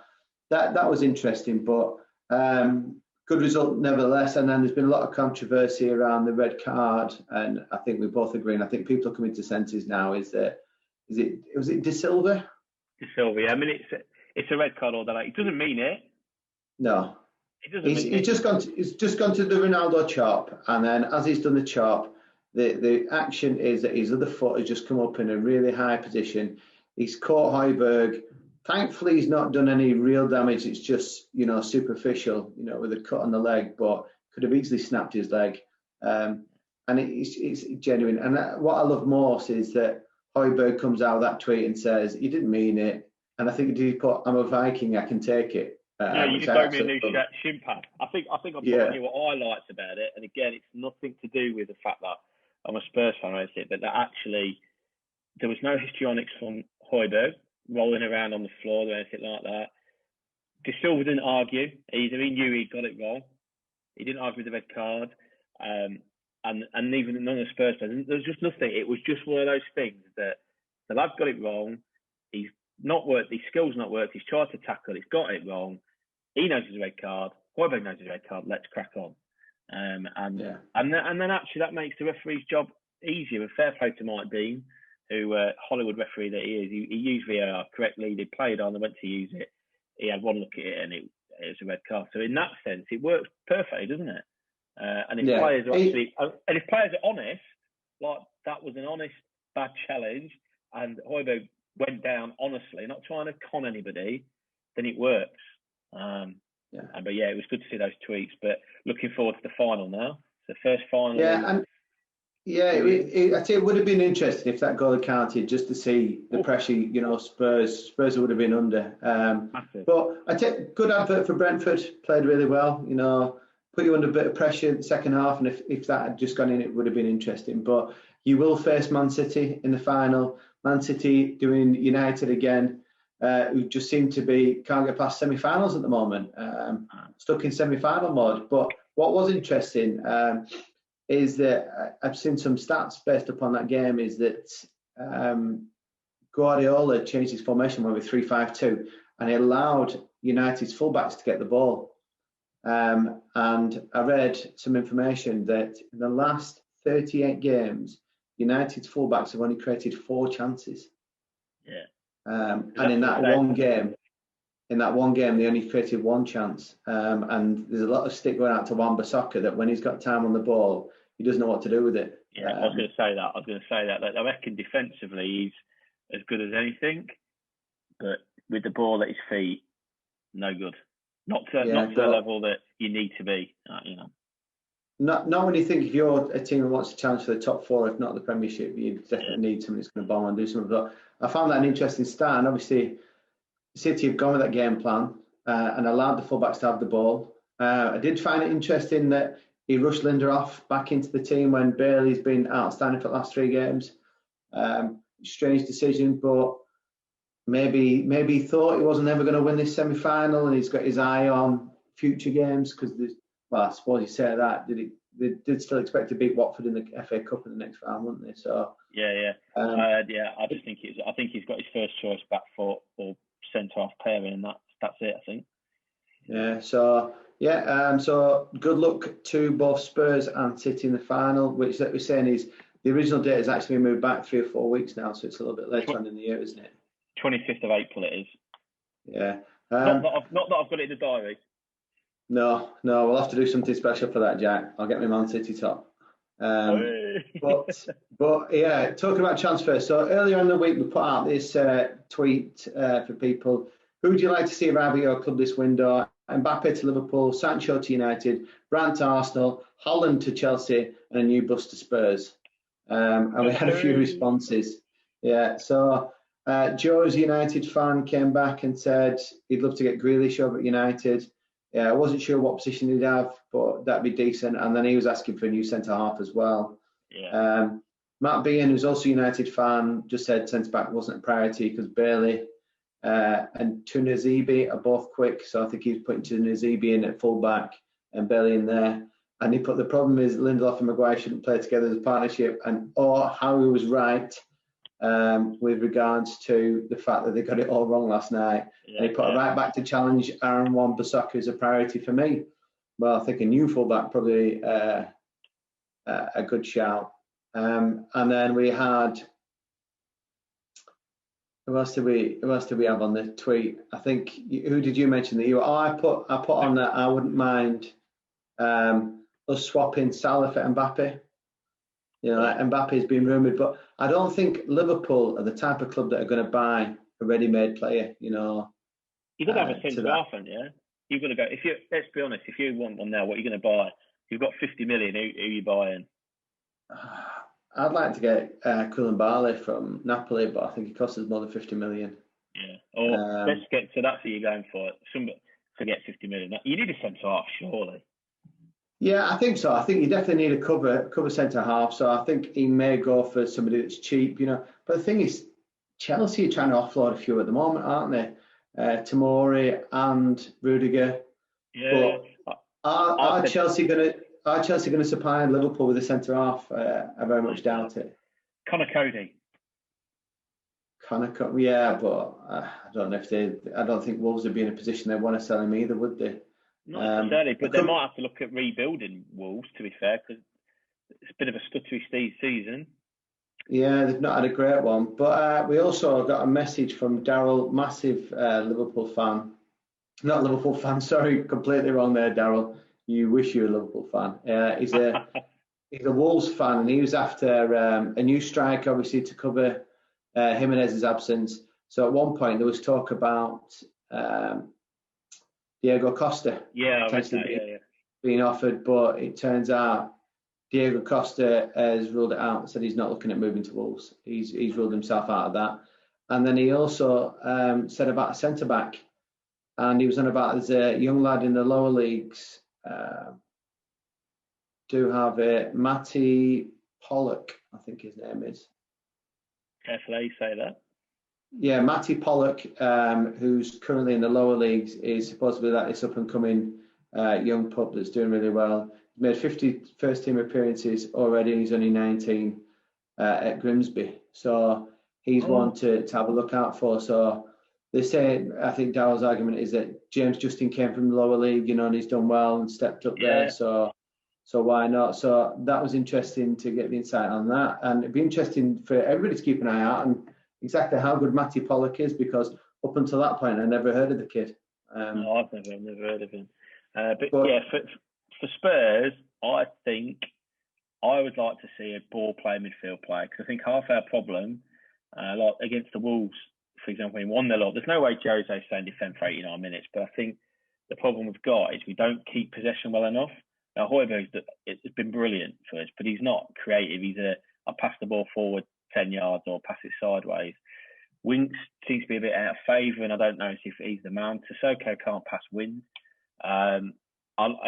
that was interesting, but good result nevertheless. And then there's been a lot of controversy around the red card, and I think we both agree, and I think people are coming to senses now. Was it De Silva? De Silva, yeah. I mean, it's a red card all day. It doesn't mean it. No. He's just gone to the Ronaldo chop, and then as he's done the chop, the action is that his other foot has just come up in a really high position. He's caught Højbjerg. Thankfully, he's not done any real damage. It's just superficial, with a cut on the leg, but could have easily snapped his leg. And it's genuine. And what I love most is that Højbjerg comes out of that tweet and says he didn't mean it. And I think he put, "I'm a Viking, I can take it." You just owe me a new shin pad. I think I told you what I liked about it, and again, it's nothing to do with the fact that I'm a Spurs fan, but that actually there was no histrionics from Højbjerg rolling around on the floor or anything like that. De Silva didn't argue. Either he knew he got it wrong. He didn't argue with the red card. And even none of the Spurs players. There was just nothing. It was just one of those things that the lad got it wrong. He's not worked. His skills not worked. He's tried to tackle. He's got it wrong. He knows his red card. Hoiberg knows his red card. Let's crack on. And then actually that makes the referee's job easier. And fair play to Mike Dean, who Hollywood referee that he is. He used VAR correctly. They played on. They went to use it. He had one look at it, and it was a red card. So in that sense, it works perfectly, doesn't it? And if players are honest, like that was an honest bad challenge, and Hoiberg went down honestly, not trying to con anybody, then it works. But yeah, it was good to see those tweets. But looking forward to the final now. It's the first final. I think it would have been interesting if that goal had counted, just to see the pressure. Spurs would have been under. But I take good advert for Brentford. Played really well. Put you under a bit of pressure in the second half, and if that had just gone in, it would have been interesting. But you will face Man City in the final. Man City doing United again, who just seem to can't get past semi-finals at the moment. Stuck in semi-final mode. But what was interesting is that I've seen some stats based upon that game. Is that Guardiola changed his formation with 3-5-2, and he allowed United's fullbacks to get the ball. And I read some information that in the last 38 games, United's fullbacks have only created 4 chances. And in that one game, they only created 1 chance. And there's a lot of stick going out to Wan-Bissaka that when he's got time on the ball, he doesn't know what to do with it. I was going to say that. I reckon defensively he's as good as anything, but with the ball at his feet, no good. Not to the level that you need to be, Not when you think if you're a team that wants to challenge for the top 4, if not the Premiership, you definitely need someone who's going to bomb and do something. But I found that an interesting start, and obviously City have gone with that game plan and allowed the fullbacks to have the ball. I did find it interesting that he rushed Lindelof back into the team when Bailey's been outstanding for the last 3 games. Strange decision, but maybe he thought he wasn't ever going to win this semi-final, and he's got his eye on future games because, I suppose you say that. They did still expect to beat Watford in the FA Cup in the next round, wouldn't they? So I just think I think he's got his first choice back foot or centre half pairing, and that's it. I think. So good luck to both Spurs and City in the final, which that we're saying is the original date has actually been moved back 3 or 4 weeks now, so it's a little bit later on in the year, isn't it? 25th of April it is. Yeah. Not that I've got it in the diary. No, we'll have to do something special for that, Jack. I'll get my Man City top. But yeah, talking about transfers. So earlier in the week we put out this tweet for people. Who would you like to see arrive at your club this window? Mbappe to Liverpool, Sancho to United, Brandt to Arsenal, Holland to Chelsea, and a new bus to Spurs. And we had a few responses. Yeah, so Joe's a United fan came back and said he'd love to get Grealish over at United. Yeah, I wasn't sure what position he'd have, but that'd be decent. And then he was asking for a new centre-half as well. Yeah. Matt Bean, who's also a United fan, just said centre-back wasn't a priority because Bailey and Tunazibi are both quick. So I think he's putting Tunazibi in at full-back and Bailey in there. And he put the problem is Lindelof and Maguire shouldn't play together as a partnership. And how he was right with regards to the fact that they got it all wrong last night. Yeah, and he put it right back to challenge Aaron Wan-Bissaka as a priority for me. Well, I think a new fullback probably a good shout. And then we had who else did we have on the tweet? I think who did you mention that you? I put on that I wouldn't mind us swapping Salah for Mbappe. Mbappe has been rumoured, but I don't think Liverpool are the type of club that are going to buy a ready-made player. You've got to have a centre half, haven't you? You've got to go. Let's be honest. If you want one now, what are you going to buy? You've got 50 million. Who are you buying? I'd like to get Koulibaly from Napoli, but I think he costs us more than 50 million. Yeah. Or let's get to that's what you're going for. Somebody to get 50 million. You need a centre half, surely. Yeah, I think so. I think you definitely need a cover centre half. So I think he may go for somebody that's cheap, But the thing is, Chelsea are trying to offload a few at the moment, aren't they? Tomori and Rudiger. Yeah. But are Chelsea going to supply Liverpool with a centre half? I very much doubt it. Connor Cody. Yeah, but I don't know I don't think Wolves would be in a position they want to sell him either, would they? Not necessarily, but they might have to look at rebuilding Wolves, to be fair, because it's a bit of a stuttery season. Yeah, they've not had a great one. But we also got a message from Daryl, massive Liverpool fan. Not Liverpool fan, sorry, completely wrong there, Daryl. You wish you were a Liverpool fan. He's a Wolves fan, and he was after a new striker, obviously, to cover Jimenez's absence. So at one point there was talk about Diego Costa being offered, but it turns out Diego Costa has ruled it out and said he's not looking at moving to Wolves. He's ruled himself out of that. And then he also said about a centre-back, and he was on about there's a young lad in the lower leagues, do have it, Matty Pollock, I think his name is. Careful how you say that. Yeah, Matty Pollock, who's currently in the lower leagues, is supposedly that this up-and-coming young pup that's doing really well. He's made 50 first-team appearances already, and he's only 19 at Grimsby. So he's one to have a look out for. So they say, I think Daryl's argument is that James Justin came from the lower league, and he's done well and stepped up there. So why not? So that was interesting to get the insight on that. And it'd be interesting for everybody to keep an eye out on exactly how good Matty Pollock is, because up until that point, I never heard of the kid. No, I've never heard of him. But yeah, for Spurs, I think I would like to see a ball-playing midfield player, because I think half our problem, like against the Wolves, for example, when we won the lot, there's no way Jose's staying defend for 89 minutes, but I think the problem we've got is we don't keep possession well enough. Now, Højbjerg's it's been brilliant for us, but he's not creative. I pass the ball forward 10 yards or pass it sideways. Winks seems to be a bit out of favour, and I don't know if he's the man. Sissoko can't pass wins. As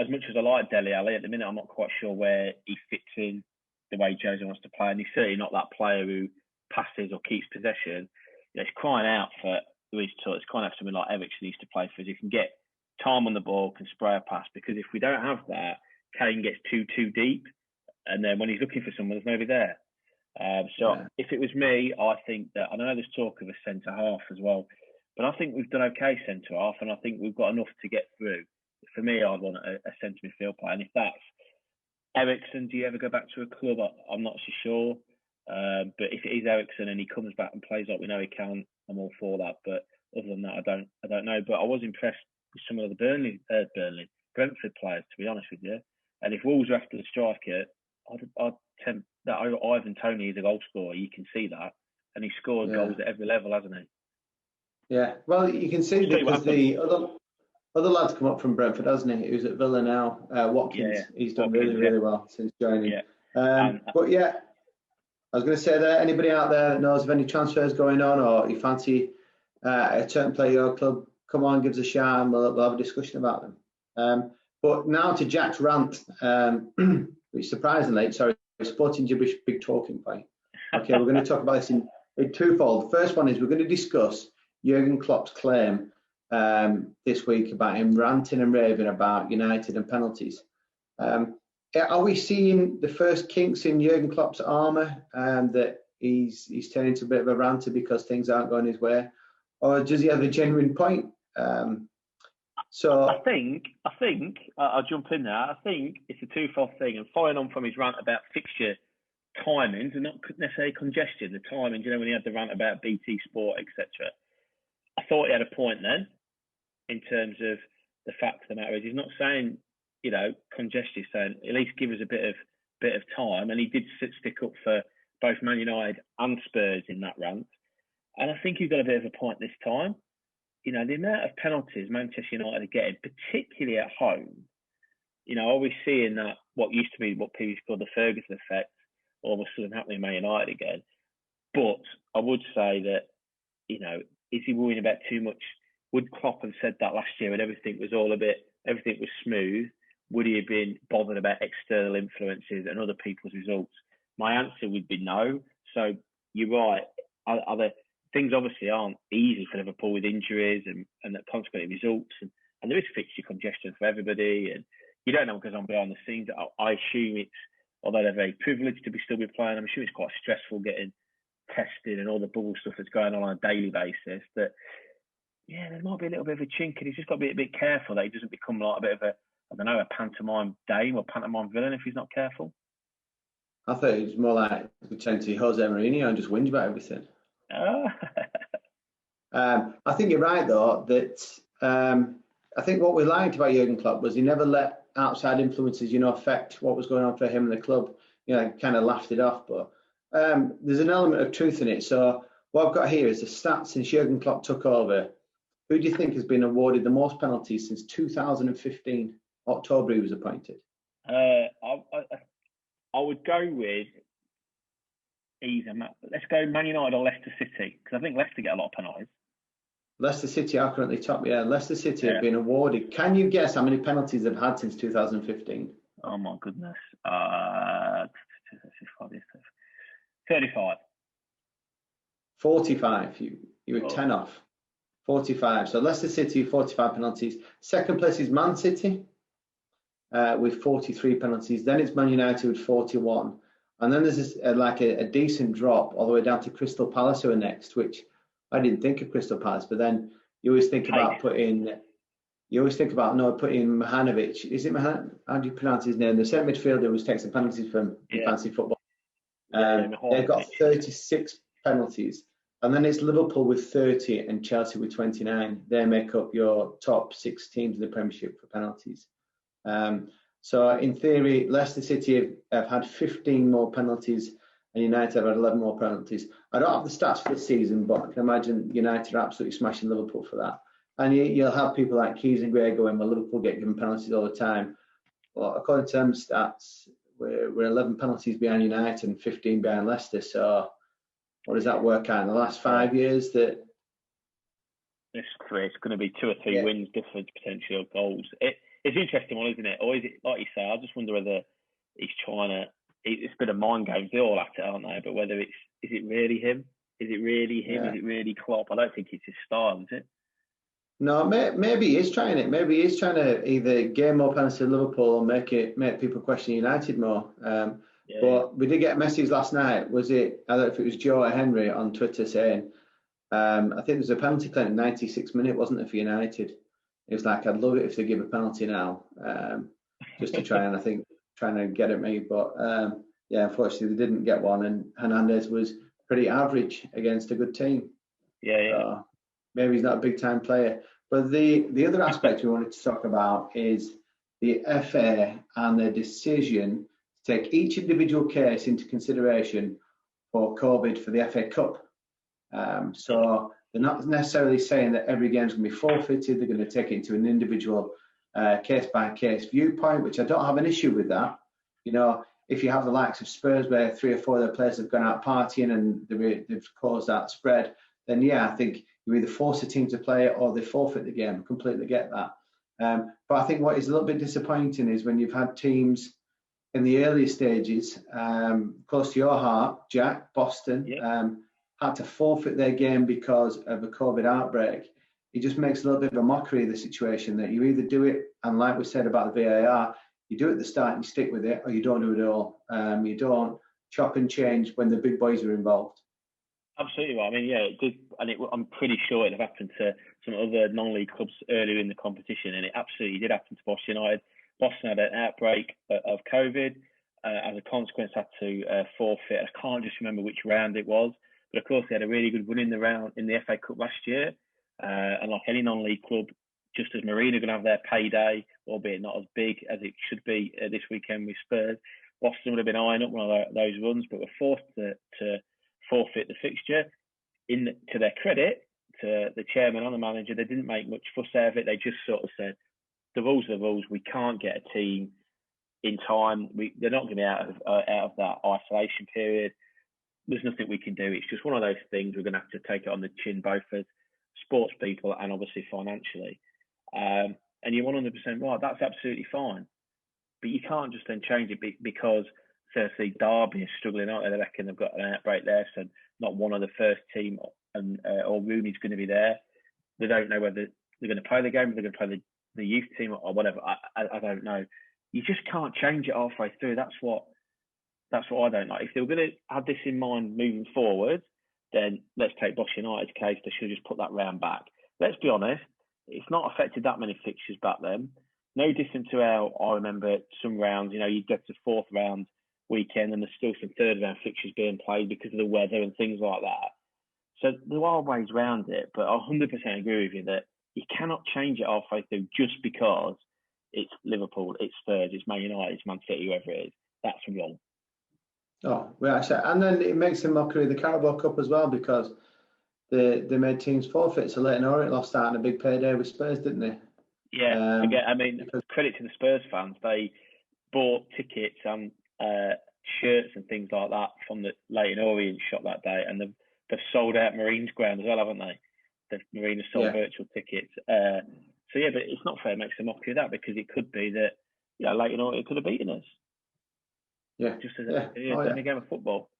much as I like Dele Alli, at the minute I'm not quite sure where he fits in the way Jose wants to play, and he's certainly not that player who passes or keeps possession. He's crying out for Luis Tutt. It's crying out for someone like Eriksen needs to play for us. He can get time on the ball, can spray a pass, because if we don't have that, Kane gets too deep, and then when he's looking for someone, there's nobody there. If it was me, I think that, I know there's talk of a centre half as well, but I think we've done okay centre half, and I think we've got enough to get through. For me, I'd want a centre midfield player, and if that's Eriksen, do you ever go back to a club? I'm not so sure, but if it is Eriksen and he comes back and plays like we know he can, I'm all for that. But other than that, I don't know. But I was impressed with some of the Brentford players, to be honest with you. And if Wolves are after the striker, I'd tempt that over Ivan Toney is a goal scorer. You can see that, and he scored goals at every level, hasn't he? Yeah, well, you can see because the other lad's come up from Brentford, hasn't he? Who's at Villa now, Watkins. He's done really well since joining. But yeah, I was going to say that anybody out there that knows of any transfers going on, or you fancy a certain player at your club, come on, give us a shout, and we'll have a discussion about them. But now to Jack's rant, which surprisingly, Sporting Jibberish big talking point. Okay, we're going to talk about this in twofold. The first one is we're going to discuss Jurgen Klopp's claim this week about him ranting and raving about United and penalties. Are we seeing the first kinks in Jurgen Klopp's armour, that he's turning into a bit of a ranter because things aren't going his way, or does he have a genuine point? I think I'll jump in there. I think it's a twofold thing, and following on from his rant about fixture timings and not necessarily congestion, the timings. When he had the rant about BT Sport, etc. I thought he had a point then, in terms of the fact of the matter is he's not saying congestion. He's saying at least give us a bit of time, and he did stick up for both Man United and Spurs in that rant, and I think he's got a bit of a point this time. The amount of penalties Manchester United are getting, particularly at home, are we seeing that what used to be what people call the Ferguson effect all of a sudden happening in Man United again? But I would say that, is he worrying about too much? Would Klopp have said that last year when everything was smooth? Would he have been bothered about external influences and other people's results? My answer would be no. So you're right. things obviously aren't easy for Liverpool with injuries and that consequently results. And there is fixture congestion for everybody. And you don't know what goes on behind the scenes. I assume it's, although they're very privileged to still be playing, I'm sure it's quite stressful getting tested and all the bubble stuff that's going on a daily basis. That, yeah, there might be a little bit of a chink, and he's just got to be a bit careful that he doesn't become like a bit of a, I don't know, a pantomime Dame or pantomime villain if he's not careful. I thought it was more like pretend to be Jose Mourinho and just whinge about everything. I think you're right, though, that I think what we liked about Jurgen Klopp was he never let outside influences, affect what was going on for him and the club. Kind of laughed it off. But there's an element of truth in it. So what I've got here is the stats since Jurgen Klopp took over. Who do you think has been awarded the most penalties since 2015? October he was appointed. I would go with let's go Man United or Leicester City, because I think Leicester get a lot of penalties. Leicester City are currently top. Yeah, Leicester City have been awarded. Can you guess how many penalties they've had since 2015? Oh my goodness. 35. 45. You were 10 off. 45. So Leicester City, 45 penalties. Second place is Man City with 43 penalties. Then it's Man United with 41. And then there's a decent drop all the way down to Crystal Palace, who are next, which I didn't think of Crystal Palace. But then you always think about putting Mihanovic. Is it Mihanovic? How do you pronounce his name? The centre midfielder who takes the penalties from fancy football. They've got 36 penalties. And then it's Liverpool with 30 and Chelsea with 29. They make up your top 6 teams in the Premiership for penalties. So in theory, Leicester City have had 15 more penalties and United have had 11 more penalties. I don't have the stats for this season, but I can imagine United are absolutely smashing Liverpool for that. And you'll have people like Keys and Gray going, well, Liverpool get given penalties all the time. Well, according to them stats, we're 11 penalties behind United and 15 behind Leicester. So what does that work out in the last 5 years? That it's going to be 2 or 3 wins difference potentially of goals. It's an interesting one, isn't it? Or is it, like you say, I just wonder whether he's trying to. It's a bit of mind games. They're all at it, aren't they? But whether is it really him? Is it really him? Is it really Klopp? I don't think it's his style, is it? No, maybe he is trying it. Maybe he's trying to either gain more penalties to Liverpool or make people question United more. But we did get a message last night. Was it? I don't know if it was Joe or Henry on Twitter saying, I think there was a penalty claim in 96 minutes, wasn't it, for United? It was like, I'd love it if they give a penalty now, just to try and trying to get at me. But unfortunately they didn't get one, and Hernandez was pretty average against a good team. So maybe he's not a big time player. But the other aspect we wanted to talk about is the FA and their decision to take each individual case into consideration for COVID for the FA Cup. So they're not necessarily saying that every game's going to be forfeited. They're going to take it into an individual case-by-case viewpoint, which I don't have an issue with that. If you have the likes of Spurs where 3 or 4 of their players have gone out partying and they've caused that spread, then I think you either force a team to play it or they forfeit the game. I completely get that. But I think what is a little bit disappointing is when you've had teams in the earlier stages, close to your heart, Jack, Boston, had to forfeit their game because of a COVID outbreak. It just makes a little bit of a mockery of the situation that you either do it, and like we said about the VAR, you do it at the start and you stick with it, or you don't do it at all. You don't chop and change when the big boys are involved. Absolutely right. I mean, it did, and I'm pretty sure it happened to some other non-league clubs earlier in the competition, and it absolutely did happen to Boston United. Boston had an outbreak of COVID. As a consequence, had to forfeit. I can't just remember which round it was. But of course, they had a really good run in the FA Cup last year. And like any non-league club, just as Marine are going to have their payday, albeit not as big as it should be this weekend with Spurs, Boston would have been eyeing up one of those runs, but were forced to forfeit the fixture. To their credit, to the chairman and the manager, they didn't make much fuss out of it. They just sort of said, the rules are the rules. We can't get a team in time. They're not going to be out of that isolation period. There's nothing we can do. It's just one of those things. We're going to have to take it on the chin, both as sports people and obviously financially. And you're 100% right. That's absolutely fine. But you can't just then change it because Cersei Derby is struggling out there. They reckon they've got an outbreak there, so not one of the first team and or Rooney's going to be there. They don't know whether they're going to play the game, or they're going to play the youth team or whatever. I don't know. You just can't change it halfway through. That's what I don't like. If they were going to have this in mind moving forward, then let's take Bosch United's case. They should have just put that round back. Let's be honest, it's not affected that many fixtures back then. No different to how I remember some rounds, you'd get to fourth round weekend and there's still some third round fixtures being played because of the weather and things like that. So there are ways around it, but I 100% agree with you that you cannot change it halfway through just because it's Liverpool, it's Spurs, it's Man United, it's Man City, whoever it is. That's wrong. Oh, well, actually, and then it makes a mockery of the Carabao Cup as well because they made teams forfeit. So Leighton Orient lost out on a big payday with Spurs, didn't they? Yeah, credit to the Spurs fans. They bought tickets and shirts and things like that from the Leighton Orient shop that day, and they've sold out Marine's ground as well, haven't they? The Marine has sold virtual tickets. So yeah, but it's not fair. It makes a mockery of that because it could be that Leighton Orient could have beaten us. Yeah, just as a game of football.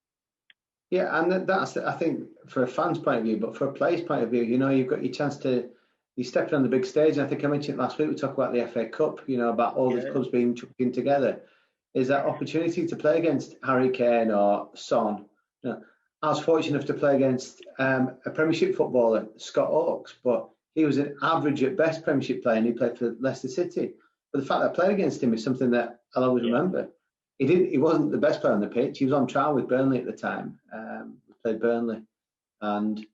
Yeah, and that's I think for a fan's point of view, but for a player's point of view, you've got your chance to. You're stepping on the big stage, and I think I mentioned it last week. We talked about the FA Cup, about all these clubs being chucked in together. Is that opportunity to play against Harry Kane or Son? I was fortunate enough to play against a Premiership footballer, Scott Oakes, but he was an average at best Premiership player, and he played for Leicester City. But the fact that I played against him is something that I'll always remember. He wasn't the best player on the pitch. He was on trial with Burnley at the time. We played Burnley, and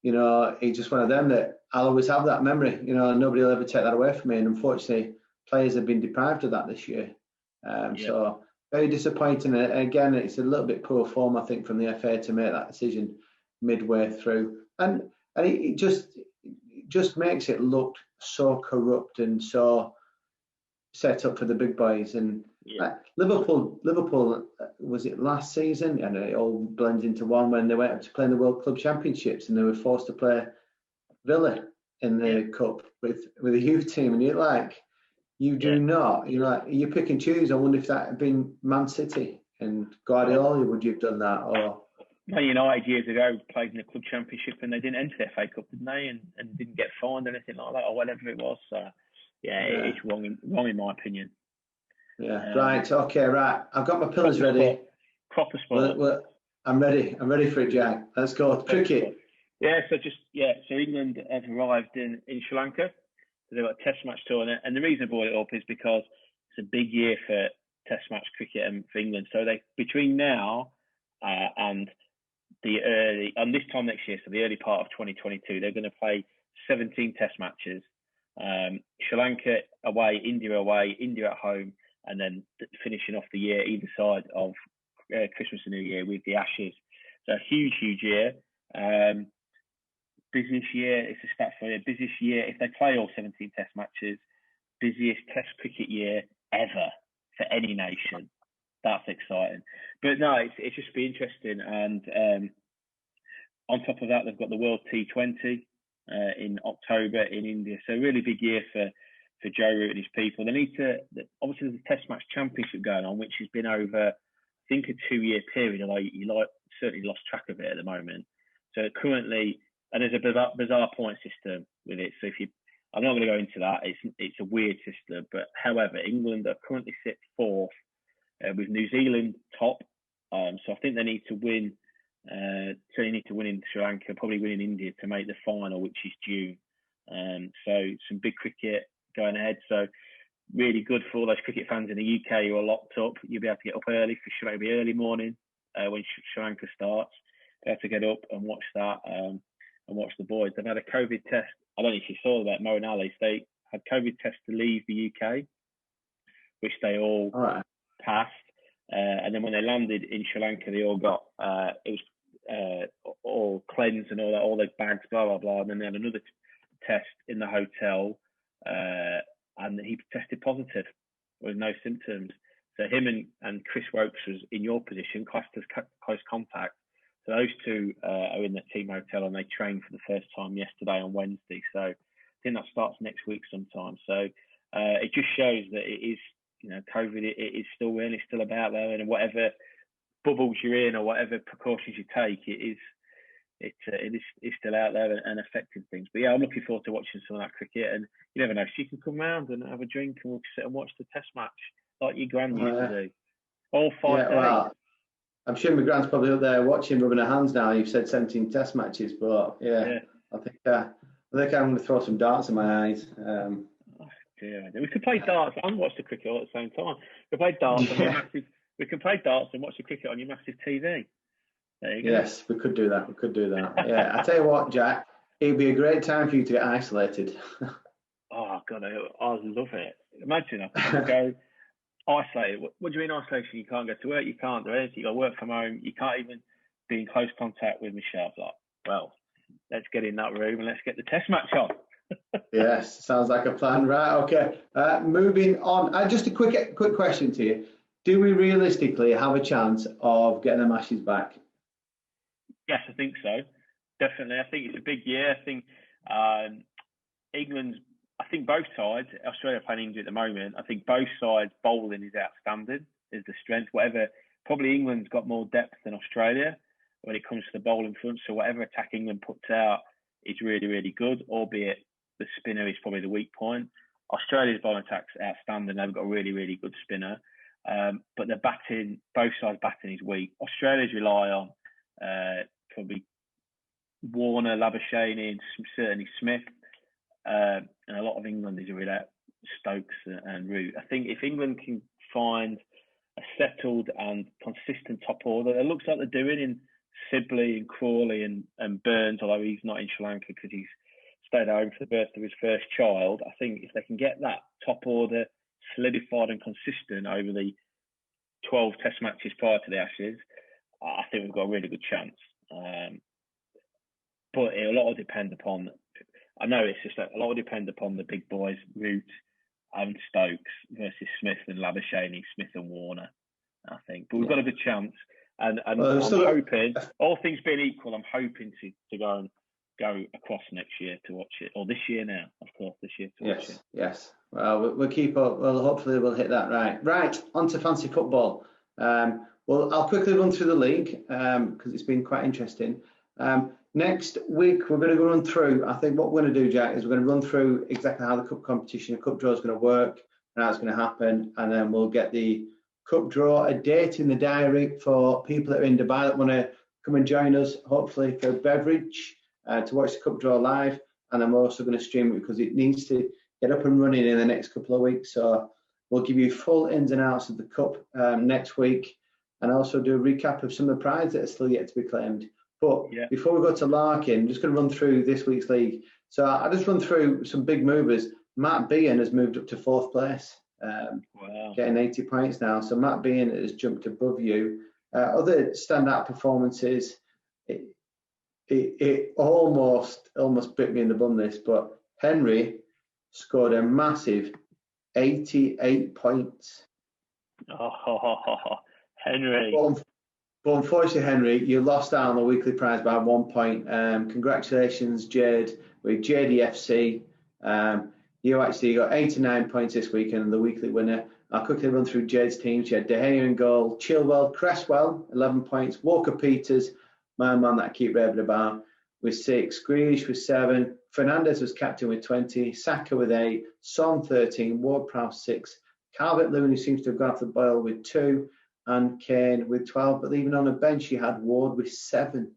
he's just one of them that I'll always have that memory. Nobody will ever take that away from me. And unfortunately, players have been deprived of that this year. So very disappointing. And again, it's a little bit poor form, I think, from the FA to make that decision midway through. And it just makes it look so corrupt and so set up for the big boys. And Liverpool was it last season? And it all blends into one when they went up to play in the World Club Championships and they were forced to play Villa in the cup with a youth team, and you're like, you do not, you pick and choose. I wonder if that had been Man City and Guardiola, would you have done that? Or Man United years ago played in the club championship and they didn't enter the FA Cup, didn't they? And didn't get fined or anything like that or whatever it was. So it's wrong in my opinion. Yeah, right. Okay, right. I've got my pillars ready. Proper sport. I'm ready for it, Jack. Let's go. Cricket. So England have arrived in Sri Lanka. So they've got a Test match tournament, and the reason I brought it up is because it's a big year for Test match cricket and for England. So they between now and this time next year, so the early part of 2022, they're going to play 17 Test matches. Sri Lanka away, India away, India at home, and then finishing off the year either side of Christmas and New Year with the Ashes. So a huge year. Busiest year, it's a stat for you, busiest year, if they play all 17 Test matches, busiest Test cricket year ever for any nation. That's exciting. But no, it's just be interesting. And on top of that, they've got the World T20 in October in India. So a really big year for Joe Root and his people. They need to, obviously there's a Test match championship going on, which has been over, I think, a 2-year period, although you certainly lost track of it at the moment. So currently, and there's a bizarre point system with it. So I'm not going to go into that. It's a weird system. But however, England are currently sit fourth with New Zealand top. So I think they need to win. So they need to win in Sri Lanka, probably win in India to make the final, which is June. So some big cricket going ahead. So really good for all those cricket fans in the UK who are locked up. You'll be able to get up early for sure. It'll be early morning when Sri Lanka starts. They have to get up and watch that. And watch the boys. They've had a COVID test. I don't know if you saw that, Mo and Ali. They had COVID tests to leave the UK, which they all passed. And then when they landed in Sri Lanka, they all got it was all cleansed and all that, all their bags, blah blah blah. And then they had another test in the hotel, and he tested positive with no symptoms. So him and Chris Wokes was in your position, classed as close contact. So those two are in the team hotel and they trained for the first time yesterday on Wednesday. So I think that starts next week sometime. So it just shows that it is COVID it is still real, it's still about there, and whatever bubbles you're in or whatever precautions you take, it is still out there and affecting things. But yeah, I'm looking forward to watching some of that cricket, and you never know, she can come round and have a drink and we'll sit and watch the Test match like your gran used to do. All 5 days. Well, I'm sure my gran's probably up there watching, rubbing her hands now. You've said 17 Test matches, but yeah. I think I'm going to throw some darts in my eyes. We could play darts and watch the cricket all at the same time. We play darts on your massive. We can play darts and watch the cricket on your massive TV. There you go. Yes, we could do that. Yeah, I tell you what, Jack, it'd be a great time for you to get isolated. Oh God, I love it. Imagine I can go isolated. What do you mean isolation? You can't go to work. You can't do anything. You got to work from home. You can't even be in close contact with Michelle. Like, well, let's get in that room and let's get the Test match on. Yes, sounds like a plan. Right, okay. Moving on. Just a quick question to you. Do we realistically have a chance of getting the Ashes back? Yes, I think so. Definitely. I think it's a big year. I think England's, I think both sides, Australia playing England at the moment, I think both sides bowling is outstanding, is the strength. Probably England's got more depth than Australia when it comes to the bowling front. So whatever attack England puts out is really, really good, albeit the spinner is probably the weak point. Australia's bowling attack's outstanding. They've got a really, really good spinner. But the batting, both sides' batting is weak. Australia's rely on probably Warner, Labuschagne, and certainly Smith. And a lot of England is really Stokes and Root. I think if England can find a settled and consistent top order, it looks like they're doing in Sibley and Crawley and Burns, although he's not in Sri Lanka because he's stayed home for the birth of his first child. I think if they can get that top order solidified and consistent over the 12 Test matches prior to the Ashes, I think we've got a really good chance. But a lot will depend upon, I know it's just a lot will depend upon the big boys, Root and Stokes versus Smith and Labuschagne, Smith and Warner, I think. But we've got a good chance. And I'm hoping, all things being equal, I'm hoping to go across next year to watch it, or this year now, of course, this year to watch it. Yes. Well, we'll keep up. Well, hopefully we'll hit that right. Right, on to fancy football. Well, I'll quickly run through the league because it's been quite interesting. Next week, we're going to go run through, I think what we're going to do, Jack, is we're going to run through exactly how the cup competition, the cup draw is going to work and how it's going to happen. And then we'll get the cup draw, a date in the diary for people that are in Dubai that want to come and join us, hopefully for a beverage to watch the cup draw live. And then we're also going to stream it because it needs to get up and running in the next couple of weeks. So we'll give you full ins and outs of the cup next week and also do a recap of some of the prizes that are still yet to be claimed. But before we go to Larkin, I'm just going to run through this week's league. So I'll just run through some big movers. Matt Bean has moved up to 4th place, getting 80 points now. So Matt Bean has jumped above you. Other standout performances, it almost bit me in the bum this, but Henry scored a massive 88 points. Oh, Henry. But unfortunately, Henry, you lost out on the weekly prize by 1 point. Congratulations, Jade, with JDFC. You actually got 89 points this weekend and the weekly winner. I'll quickly run through Jade's team. She had De Gea in goal, Chilwell, Cresswell, 11 points, Walker Peters, my man that I keep raving about, with 6, Grealish with 7, Fernandes was captain with 20, Saka with 8, Son 13, Ward-Prowse 6, Calvert-Lewin, who seems to have gone off the boil, with 2, and Kane with 12. But even on the bench, you had Ward with 7.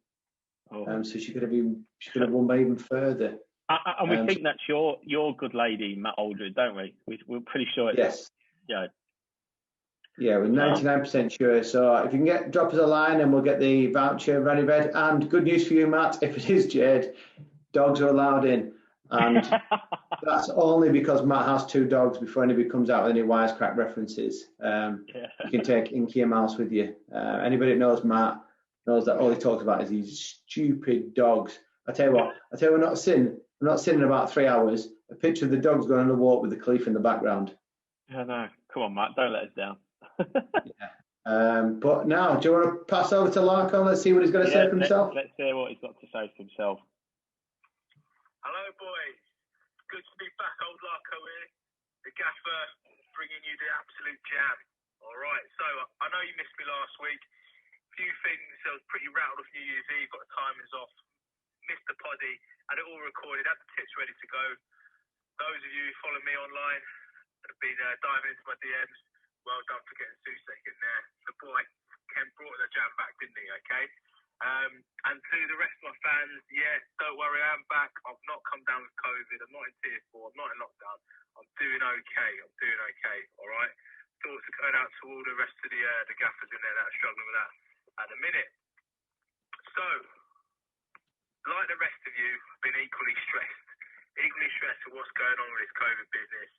So she could have won by even further. And we think that's your good lady, Matt Aldred, don't we? We're pretty sure. Yes. Yeah. Yeah, we're 99% sure. So if you can drop us a line and we'll get the voucher ready, Red. And good news for you, Matt, if it is Jade, dogs are allowed in. And that's only because Matt has 2 dogs before anybody comes out with any wisecrack references. You can take Inky and Mouse with you. Anybody that knows Matt knows that all he talks about is these stupid dogs. I tell you, we're not sitting in about 3 hours. A picture of the dogs going on a walk with the Cleef in the background. Yeah, no. Come on, Matt. Don't let us down. But now, do you want to pass over to Larkin? Let's see what he's going to say for himself. Let's hear what he's got to say for himself. Hello, boys. Good to be back, old Larko here. The gaffer, bringing you the absolute jam. All right, so I know you missed me last week. Few things, I was pretty rattled off New Year's Eve, got the timings off, missed the poddy, had it all recorded, had the tips ready to go. Those of you who follow me online have been diving into my DMs. Well done for getting Susek in there. The boy, Ken brought the jam back, didn't he? Okay. And to the rest of my fans, yeah, don't worry, I'm back. I've not come down with COVID. I'm not in tier 4. I'm not in lockdown. I'm doing okay. All right. Thoughts are going out to all the rest of the gaffers in there that are struggling with that at the minute. So, like the rest of you, I've been equally stressed with what's going on with this COVID business.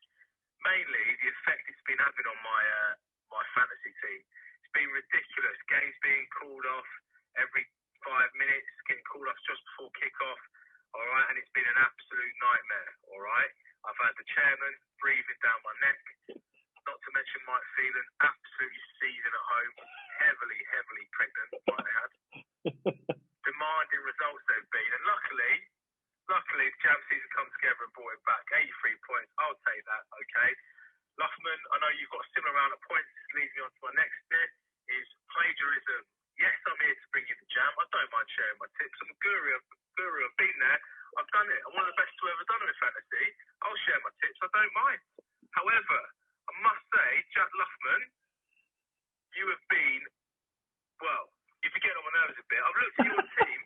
Mainly the effect it's been having on my fantasy team. It's been ridiculous. Games being called off every 5 minutes, getting called off just before kick-off. All right, and it's been an absolute nightmare. All right, I've had the chairman breathing down my neck. Not to mention Mike Phelan absolutely seething at home, heavily pregnant. Might have had demanding results they've been, and luckily the jam season come together and brought it back. 83 points, I'll take that. Okay, Luffman, I know you've got a similar amount of points. This leads me on to my next bit: is plagiarism. Yes, I'm here to bring you the jam. I don't mind sharing my tips. I'm a guru. I've been there. I've done it. I'm one of the best to ever done it in fantasy. I'll share my tips. I don't mind. However, I must say, Jack Luffman, you have been, well, you've been getting on my nerves a bit. I've looked at your team,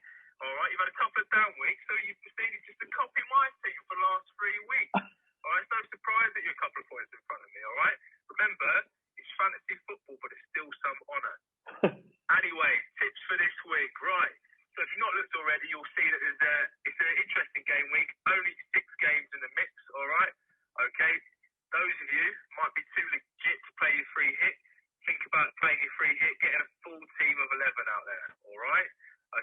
all right? You've had a couple of down weeks, so you've proceeded just to copy my team for the last 3 weeks. All right? It's no surprise that you're a couple of points in front of me, all right? Remember, it's fantasy football, but it's still some honour. Anyway, tips for this week, right? So if you've not looked already, you'll see that it's an interesting game week. Only 6 games in the mix, all right? Okay? Those of you might be too legit to play your free hit. Think about playing your free hit, getting a full team of 11 out there, all right?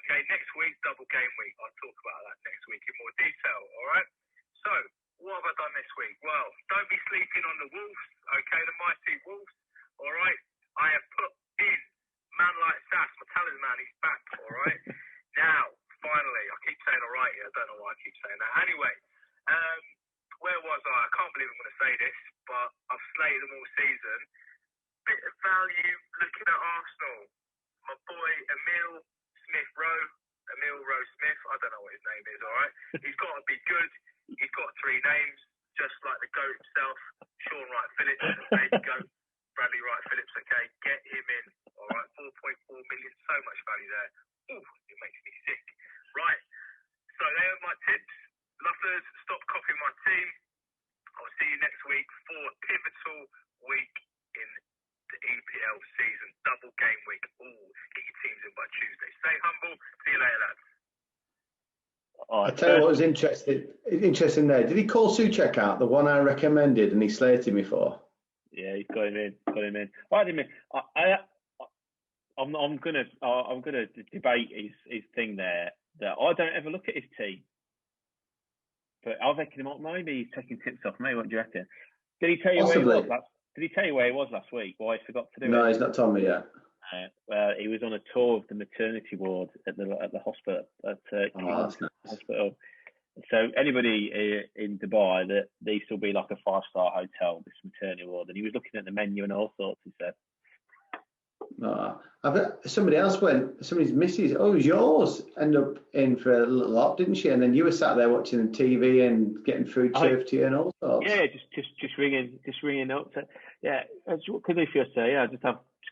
Okay, next week, double game week. I'll talk about that next week in more detail, all right? So, what have I done this week? Well, don't be sleeping on the Wolves, okay, the mighty Wolves, all right? I have put in man like Sass, my talisman, he's back, all right? Now, finally, I keep saying all right here, I don't know why I keep saying that. Anyway, where was I? I can't believe I'm going to say this, but I've slated them all season. Bit of value looking at Arsenal. My boy Emil Rowe Smith, I don't know what his name is, all right? He's got to be good. He's got 3 names, just like the GOAT himself, Sean Wright Phillips, baby GOAT, Bradley Wright Phillips, okay? Get him in, all right? 4.4 million, so much value there. Ooh, it makes me sick. Right, so they are my tips. Luffers, stop copying my team. I'll see you next week for a pivotal week in the EPL season. Double game week. Ooh, get your teams in by Tuesday. Stay humble. See you later, lads. I tell you what was interesting there. Did he call Souček out, the one I recommended, and he slated me for? Yeah, he's got him in. Well, I didn't mean. I'm gonna debate his thing there. That I don't ever look at his team. But I reckon maybe he's taking tips off me. What do you reckon? Did he tell you where he was? Did he tell you where he was last week? Why he forgot to do it? No, he's not told me yet. Well, he was on a tour of the maternity ward at the hospital hospital. So anybody in Dubai, that there used to be like a 5-star hotel, this maternity ward, and he was looking at the menu and all sorts. He said. Somebody's missus, it was yours, ended up in for a little lot, didn't she? And then you were sat there watching the TV and getting food served to you and all sorts. Yeah, just ringing up. Yeah, what could I do for you? Say, yeah, just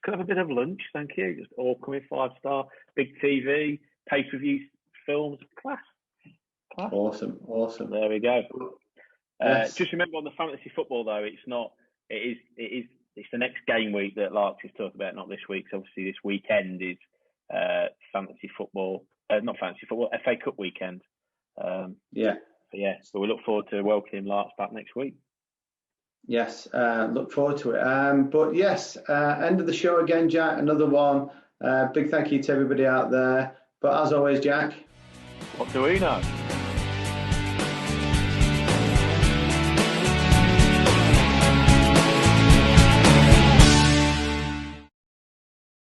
could have a bit of lunch, thank you. Just all coming 5-star, big TV, pay-per-view films, class. Awesome. There we go. Yes. Just remember on the fantasy football though, it's the next game week that Larks is talking about, not this week. So obviously this weekend is fantasy football, not fantasy football, FA Cup weekend. So we look forward to welcoming Larks back next week. Yes, look forward to it. But yes, end of the show again, Jack. Another one. Big thank you to everybody out there. But as always, Jack. What do we know?